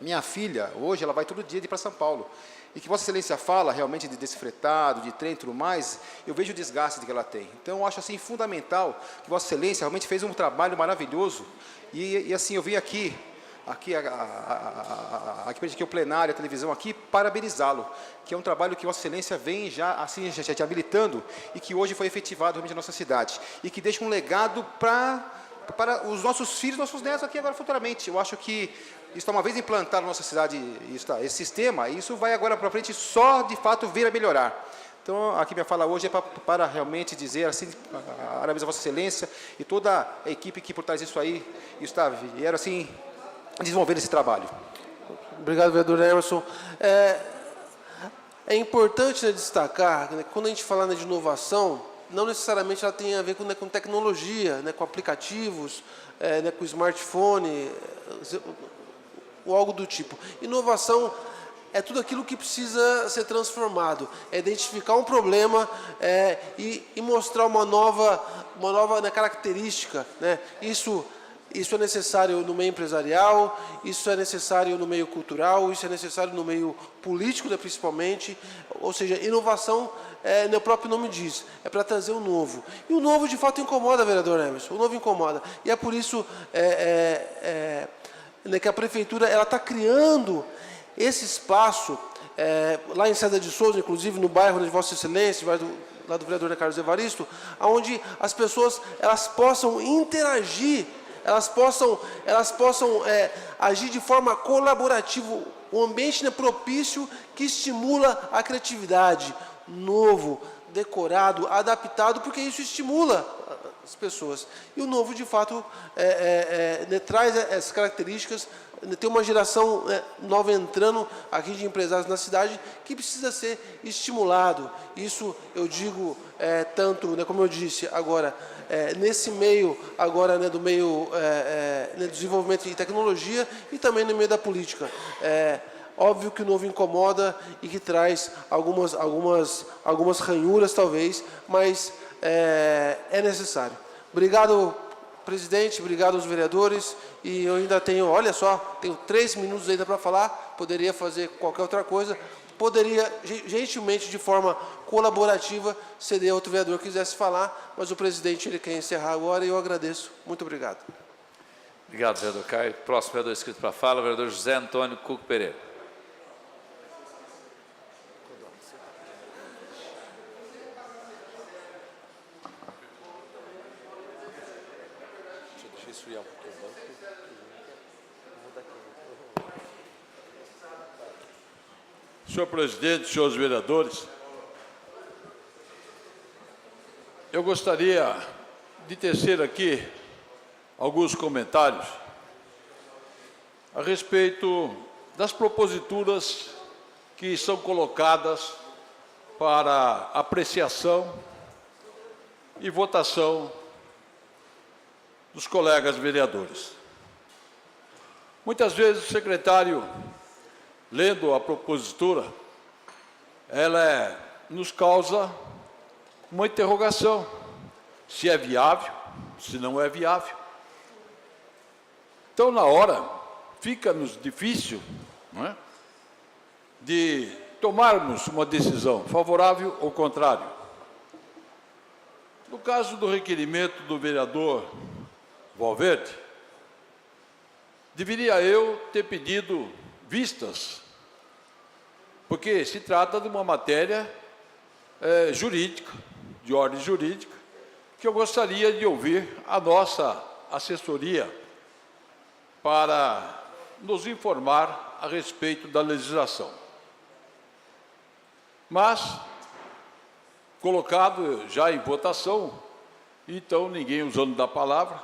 Minha filha, hoje, ela vai todo dia para São Paulo. E que Vossa Excelência fala realmente desse fretado, de trem e tudo mais, eu vejo o desgaste que ela tem. Então, eu acho assim fundamental que Vossa Excelência realmente fez um trabalho maravilhoso. E assim, eu vim aqui o plenário, a televisão aqui, parabenizá-lo, que é um trabalho que Vossa Excelência vem já assim já habilitando e que hoje foi efetivado realmente na nossa cidade. E que deixa um legado para os nossos filhos, nossos netos aqui agora futuramente. Eu acho que isso, uma vez implantado na nossa cidade, esse sistema, isso vai agora para frente só, de fato, vir a melhorar. Então, aqui minha fala hoje é para realmente dizer, assim, parabéns a Vossa Excelência e toda a equipe que por trás disso aí vieram, assim, desenvolver esse trabalho. Obrigado, vereador Emerson. É importante destacar, que quando a gente fala de inovação, não necessariamente ela tem a ver com tecnologia, com aplicativos, com smartphone, ou algo do tipo. Inovação é tudo aquilo que precisa ser transformado, é identificar um problema e mostrar uma nova característica. Isso é necessário no meio empresarial, isso é necessário no meio cultural, isso é necessário no meio político, principalmente. Ou seja, inovação, o próprio nome diz, é para trazer o novo. E o novo, de fato, incomoda, vereador Emerson, o novo incomoda. E é por isso que a prefeitura está criando esse espaço, lá em César de Souza, inclusive no bairro de Vossa Excelência, lá do vereador Carlos Evaristo, onde as pessoas elas possam interagir, elas possam agir de forma colaborativa, um ambiente propício que estimula a criatividade, novo, decorado, adaptado, porque isso estimula as pessoas. E o novo, de fato, traz essas características. Tem uma geração nova entrando aqui de empresários na cidade que precisa ser estimulado. Isso eu digo tanto, como eu disse agora, nesse meio agora do meio do desenvolvimento de tecnologia e também no meio da política. Óbvio que o novo incomoda e que traz algumas ranhuras talvez, mas é necessário. Obrigado, presidente, obrigado aos vereadores, e eu ainda tenho, olha só, tenho 3 minutos ainda para falar, poderia fazer qualquer outra coisa, poderia gentilmente, de forma colaborativa, ceder a outro vereador que quisesse falar, mas o presidente ele quer encerrar agora e eu agradeço. Muito obrigado. Obrigado, vereador Caio. Próximo vereador inscrito para a fala, vereador José Antônio Cuco Pereira. Senhor presidente, senhores vereadores, eu gostaria de tecer aqui alguns comentários a respeito das proposituras que são colocadas para apreciação e votação dos colegas vereadores. Muitas vezes o secretário, lendo a propositura, ela nos causa uma interrogação, se é viável, se não é viável. Então, na hora, fica-nos difícil, não é, de tomarmos uma decisão favorável ou contrário. No caso do requerimento do vereador Valverde, deveria eu ter pedido vistas, porque se trata de uma matéria jurídica, de ordem jurídica, que eu gostaria de ouvir a nossa assessoria para nos informar a respeito da legislação. Mas, colocado já em votação, então ninguém usando da palavra,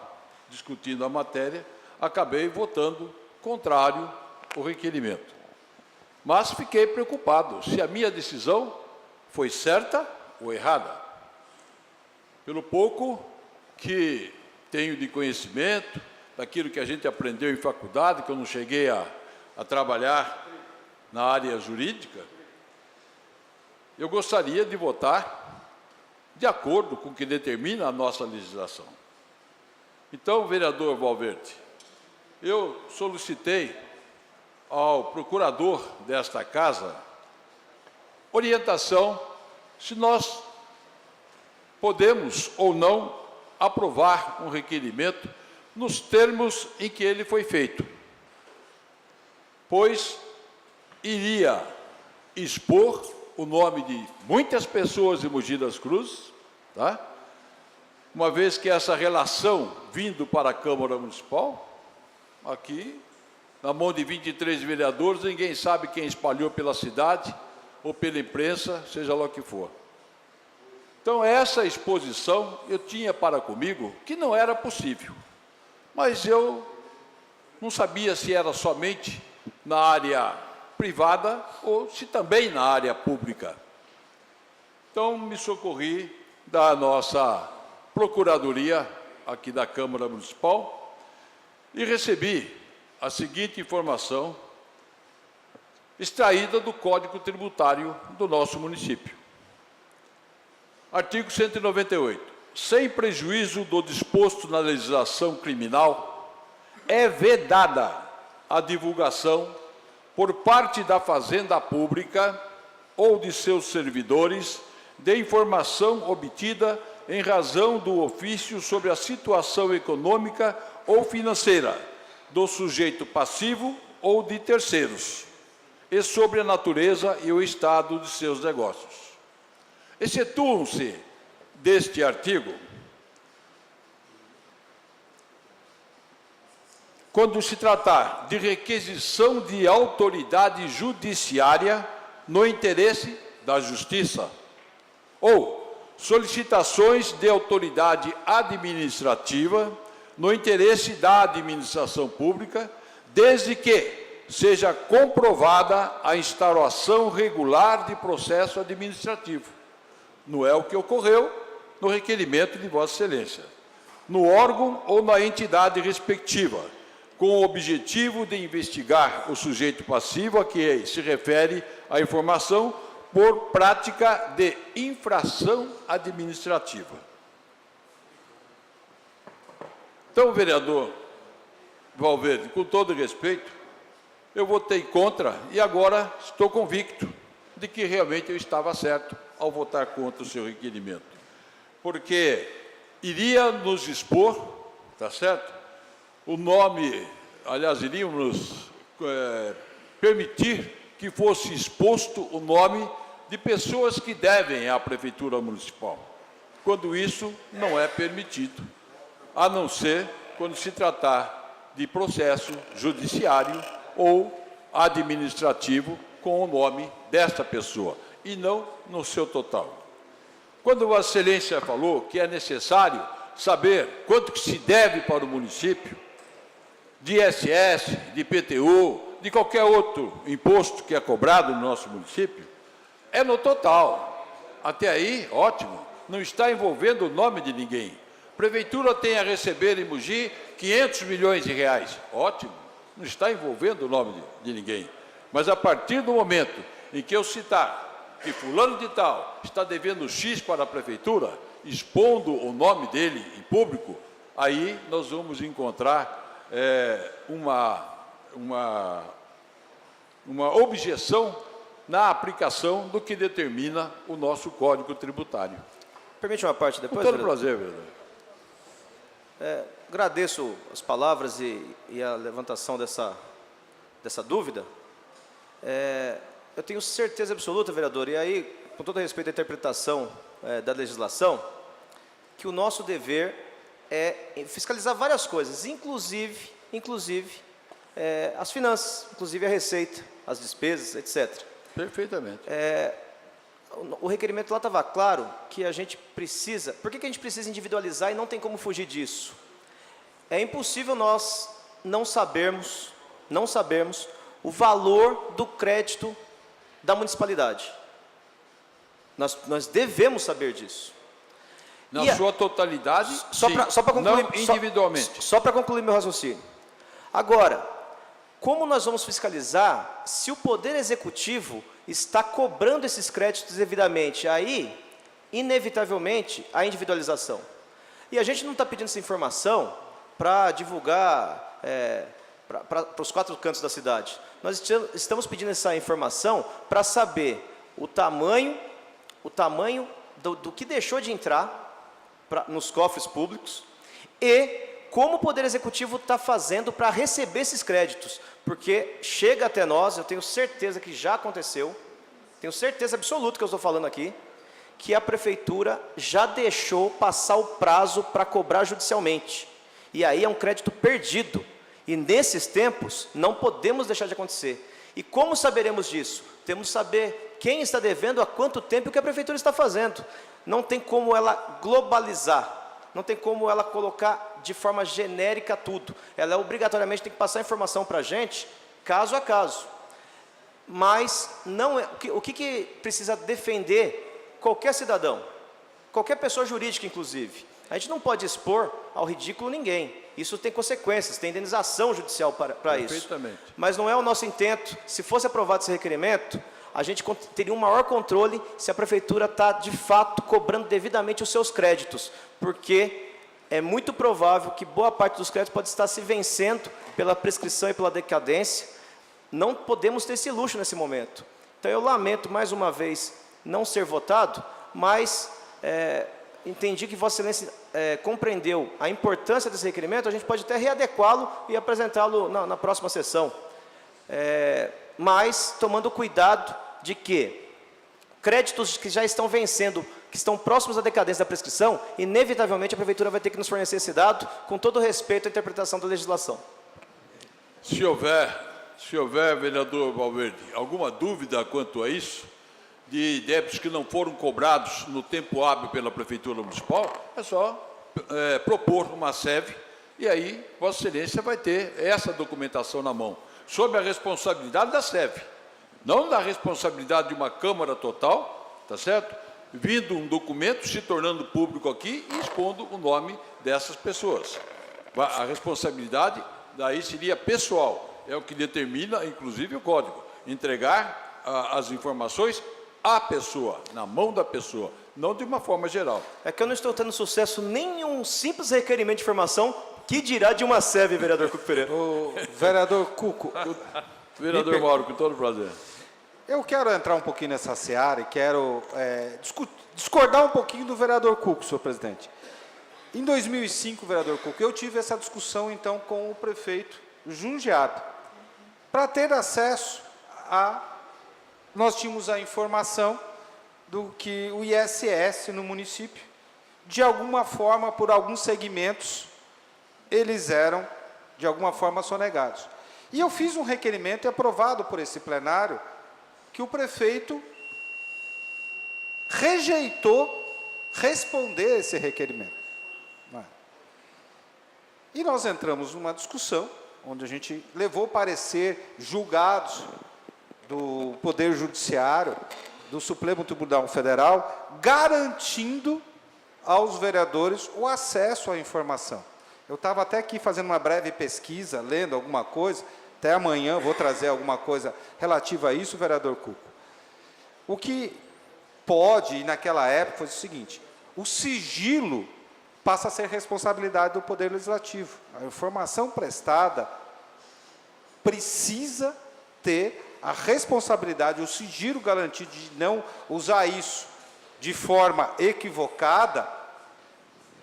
discutindo a matéria, acabei votando contrário ao requerimento. Mas fiquei preocupado se a minha decisão foi certa ou errada. Pelo pouco que tenho de conhecimento, daquilo que a gente aprendeu em faculdade, que eu não cheguei a trabalhar na área jurídica, eu gostaria de votar de acordo com o que determina a nossa legislação. Então, vereador Valverde, eu solicitei ao procurador desta casa orientação se nós podemos ou não aprovar um requerimento nos termos em que ele foi feito, pois iria expor o nome de muitas pessoas de Mogi das Cruzes, tá? Uma vez que essa relação vindo para a Câmara Municipal, aqui, na mão de 23 vereadores, ninguém sabe quem espalhou pela cidade ou pela imprensa, seja lá o que for. Então, essa exposição eu tinha para comigo que não era possível, mas eu não sabia se era somente na área privada ou se também na área pública. Então, me socorri da nossa Procuradoria aqui da Câmara Municipal e recebi a seguinte informação extraída do Código Tributário do nosso município. Artigo 198. Sem prejuízo do disposto na legislação criminal, é vedada a divulgação por parte da Fazenda Pública ou de seus servidores de informação obtida em razão do ofício sobre a situação econômica ou financeira do sujeito passivo ou de terceiros, e sobre a natureza e o estado de seus negócios. Excetuam-se deste artigo, quando se tratar de requisição de autoridade judiciária no interesse da justiça, ou solicitações de autoridade administrativa no interesse da administração pública, desde que seja comprovada a instauração regular de processo administrativo. Não é o que ocorreu no requerimento de Vossa Excelência, no órgão ou na entidade respectiva, com o objetivo de investigar o sujeito passivo a que se refere a informação por prática de infração administrativa. Então, vereador Valverde, com todo respeito, eu votei contra e agora estou convicto de que realmente eu estava certo ao votar contra o seu requerimento, porque iria nos expor, tá certo? O nome, aliás, iríamos permitir que fosse exposto o nome de pessoas que devem à Prefeitura Municipal, quando isso não é permitido, a não ser quando se tratar de processo judiciário ou administrativo com o nome desta pessoa, e não no seu total. Quando Vossa Excelência falou que é necessário saber quanto que se deve para o município, de ISS, de IPTU, de qualquer outro imposto que é cobrado no nosso município, é no total. Até aí, ótimo, não está envolvendo o nome de ninguém. A Prefeitura tem a receber em Mogi 500 milhões de reais. Ótimo, não está envolvendo o nome de ninguém. Mas a partir do momento em que eu citar que fulano de tal está devendo X para a Prefeitura, expondo o nome dele em público, aí nós vamos encontrar uma objeção na aplicação do que determina o nosso Código Tributário. Permite uma parte depois? Com todo prazer, vereador. Agradeço as palavras e a levantação dessa dúvida. Eu tenho certeza absoluta, vereador, e aí, com todo respeito à interpretação da legislação, que o nosso dever é fiscalizar várias coisas, inclusive as finanças, inclusive a receita, as despesas, etc. Perfeitamente. O requerimento lá estava claro que a gente precisa... Por que a gente precisa individualizar e não tem como fugir disso? É impossível nós não sabermos o valor do crédito da municipalidade. Nós devemos saber disso. Na sua totalidade, só para concluir, não individualmente. Só para concluir meu raciocínio. Agora, como nós vamos fiscalizar se o Poder Executivo está cobrando esses créditos devidamente? Aí, inevitavelmente, a individualização. E a gente não está pedindo essa informação para divulgar para os 4 cantos da cidade. Nós estamos pedindo essa informação para saber o tamanho do que deixou de entrar nos cofres públicos e como o Poder Executivo está fazendo para receber esses créditos, porque chega até nós, eu tenho certeza que já aconteceu, tenho certeza absoluta que eu estou falando aqui, que a Prefeitura já deixou passar o prazo para cobrar judicialmente, e aí é um crédito perdido, e nesses tempos não podemos deixar de acontecer. E como saberemos disso? Temos que saber quem está devendo, há quanto tempo e o que a Prefeitura está fazendo. Não tem como ela globalizar, não tem como ela colocar de forma genérica tudo. Ela obrigatoriamente tem que passar informação para a gente, caso a caso. Mas não é, o que precisa defender qualquer cidadão, qualquer pessoa jurídica, inclusive? A gente não pode expor ao ridículo ninguém. Isso tem consequências, tem indenização judicial para isso. Mas não é o nosso intento. Se fosse aprovado esse requerimento, a gente teria um maior controle se a Prefeitura está, de fato, cobrando devidamente os seus créditos, porque é muito provável que boa parte dos créditos pode estar se vencendo pela prescrição e pela decadência. Não podemos ter esse luxo nesse momento. Então, eu lamento, mais uma vez, não ser votado, mas entendi que Vossa Excelência compreendeu a importância desse requerimento, a gente pode até readequá-lo e apresentá-lo na próxima sessão. Mas tomando cuidado de que créditos que já estão vencendo, que estão próximos à decadência da prescrição, inevitavelmente a Prefeitura vai ter que nos fornecer esse dado, com todo respeito à interpretação da legislação. Se houver, vereador Valverde, alguma dúvida quanto a isso, de débitos que não foram cobrados no tempo hábil pela Prefeitura Municipal, é só propor uma SEV, e aí Vossa Excelência vai ter essa documentação na mão, sob a responsabilidade da SEV, não da responsabilidade de uma Câmara total, tá certo? Vindo um documento, se tornando público aqui e expondo o nome dessas pessoas. A responsabilidade daí seria pessoal, é o que determina, inclusive, o Código. Entregar as informações à pessoa, na mão da pessoa, não de uma forma geral. É que eu não estou tendo sucesso nem em um simples requerimento de informação, que dirá de uma SEV, vereador Cuco Pereira. O vereador Cuco. Vereador Mauro, com todo prazer. Eu quero entrar um pouquinho nessa seara e quero discordar um pouquinho do vereador Cuco, senhor presidente. Em 2005, vereador Cuco, eu tive essa discussão, então, com o prefeito Jundiaí. Para ter acesso nós tínhamos a informação do que o ISS no município, de alguma forma, por alguns segmentos, eles eram, de alguma forma, sonegados. E eu fiz um requerimento, aprovado por esse plenário, que o prefeito rejeitou responder esse requerimento. E nós entramos numa discussão, onde a gente levou parecer julgados do Poder Judiciário, do Supremo Tribunal Federal, garantindo aos vereadores o acesso à informação. Eu estava até aqui fazendo uma breve pesquisa, lendo alguma coisa, até amanhã vou trazer alguma coisa relativa a isso, vereador Cuco. O que pode, e naquela época, foi o seguinte: o sigilo passa a ser responsabilidade do Poder Legislativo. A informação prestada precisa ter a responsabilidade, o sigilo garantido de não usar isso de forma equivocada,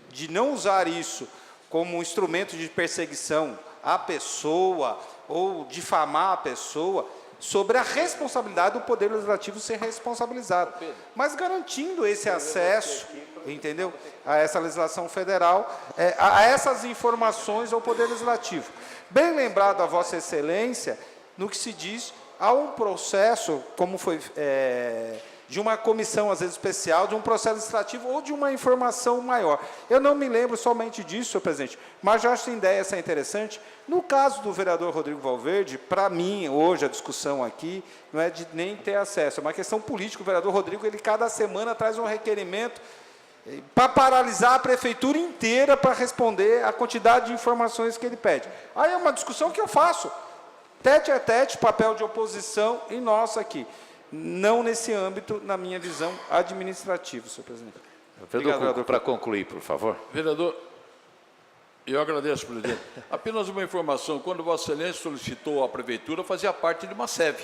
de não usar isso como um instrumento de perseguição à pessoa ou difamar a pessoa, sobre a responsabilidade do Poder Legislativo ser responsabilizado, mas garantindo esse acesso, entendeu, a essa legislação federal, a essas informações ao Poder Legislativo. Bem lembrado a Vossa Excelência, no que se diz a um processo, como foi de uma comissão, às vezes, especial, de um processo legislativo ou de uma informação maior. Eu não me lembro somente disso, senhor presidente, mas já acho a ideia essa interessante. No caso do vereador Rodrigo Valverde, para mim, hoje, a discussão aqui não é de nem ter acesso, é uma questão política. O vereador Rodrigo, ele cada semana traz um requerimento para paralisar a prefeitura inteira para responder a quantidade de informações que ele pede. Aí é uma discussão que eu faço, tete a tete, papel de oposição e nosso aqui. Não nesse âmbito, na minha visão, administrativa, senhor presidente. Vereador, para concluir, por favor. Vereador, eu agradeço, presidente. Apenas uma informação, quando Vossa Excelência solicitou à Prefeitura, fazia parte de uma SEV.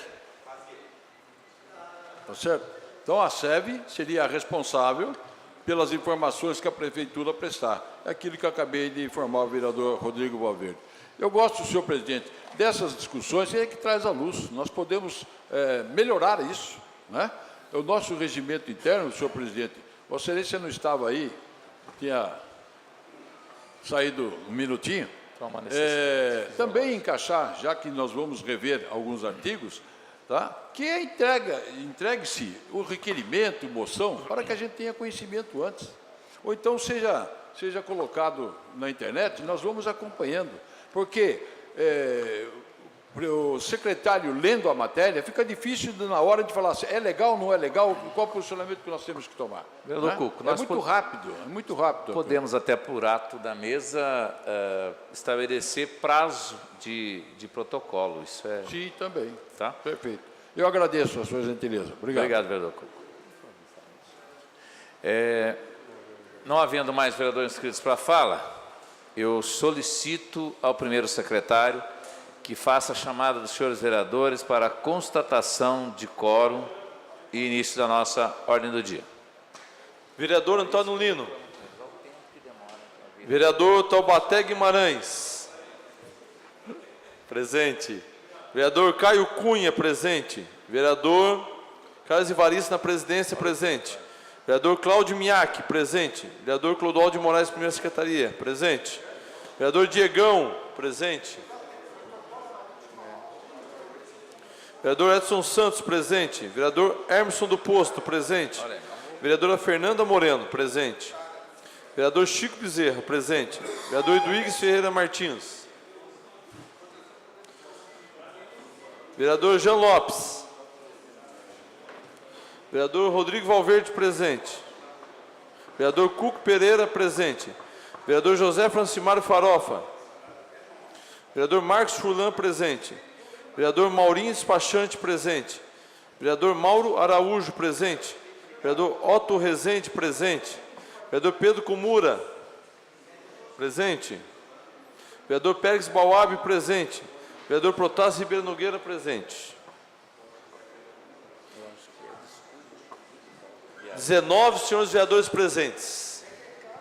Tá certo? Então, a SEV seria a responsável pelas informações que a Prefeitura prestar. É aquilo que eu acabei de informar o vereador Rodrigo Valverde. Eu gosto, senhor presidente, dessas discussões, é que traz à luz. Nós podemos melhorar isso, né? O nosso regimento interno, senhor presidente, Vossa Excelência não estava aí, tinha saído um minutinho, também encaixar, já que nós vamos rever alguns artigos, tá? Que entregue-se o requerimento, moção, para que a gente tenha conhecimento antes. Ou então seja colocado na internet, nós vamos acompanhando. Porque o secretário lendo a matéria, fica difícil na hora de falar se é legal ou não é legal, qual o posicionamento que nós temos que tomar. Vereador Cuco, é muito rápido, é muito rápido. Podemos até, por ato da mesa, estabelecer prazo de protocolo. Isso é... Sim, também. Tá? Perfeito. Eu agradeço a sua gentileza. Obrigado. Obrigado, vereador Cuco. Não havendo mais vereadores inscritos para a fala, eu solicito ao primeiro secretário que faça a chamada dos senhores vereadores para a constatação de quórum e início da nossa ordem do dia. Vereador Antônio Lino. Vereador Taubaté Guimarães. Presente. Vereador Caio Cunha, presente. Vereador Carlos Evaristo na presidência, presente. Vereador Cláudio Miac, presente. Vereador Clodoaldo de Moraes, primeira secretaria, presente. Vereador Diegão, presente. Vereador Edson Santos, presente. Vereador Emerson do Posto, presente. Vereadora Fernanda Moreno, presente. Vereador Chico Bezerra, presente. Vereador Eduígues Ferreira Martins. Vereador Jean Lopes. Vereador Rodrigo Valverde, presente. Vereador Cuco Pereira, presente. Vereador José Francimário Farofa. Vereador Marcos Furlan, presente. Vereador Maurinho Despachante, presente. Vereador Mauro Araújo, presente. Vereador Otto Rezende, presente. Vereador Pedro Comura, presente. Vereador Pérez Bauab, presente. Vereador Protásio Ribeiro Nogueira, presente. 19 senhores vereadores presentes.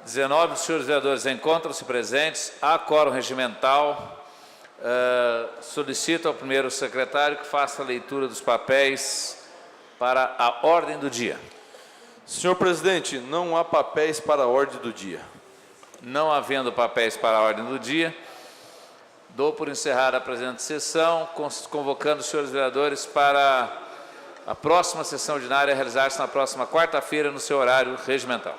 19 senhores vereadores encontram-se presentes. Há quórum regimental. Solicito ao primeiro secretário que faça a leitura dos papéis para a ordem do dia. Senhor presidente, não há papéis para a ordem do dia. Não havendo papéis para a ordem do dia, dou por encerrada a presente sessão, convocando os senhores vereadores para a próxima sessão ordinária a realizar-se na próxima quarta-feira no seu horário regimental.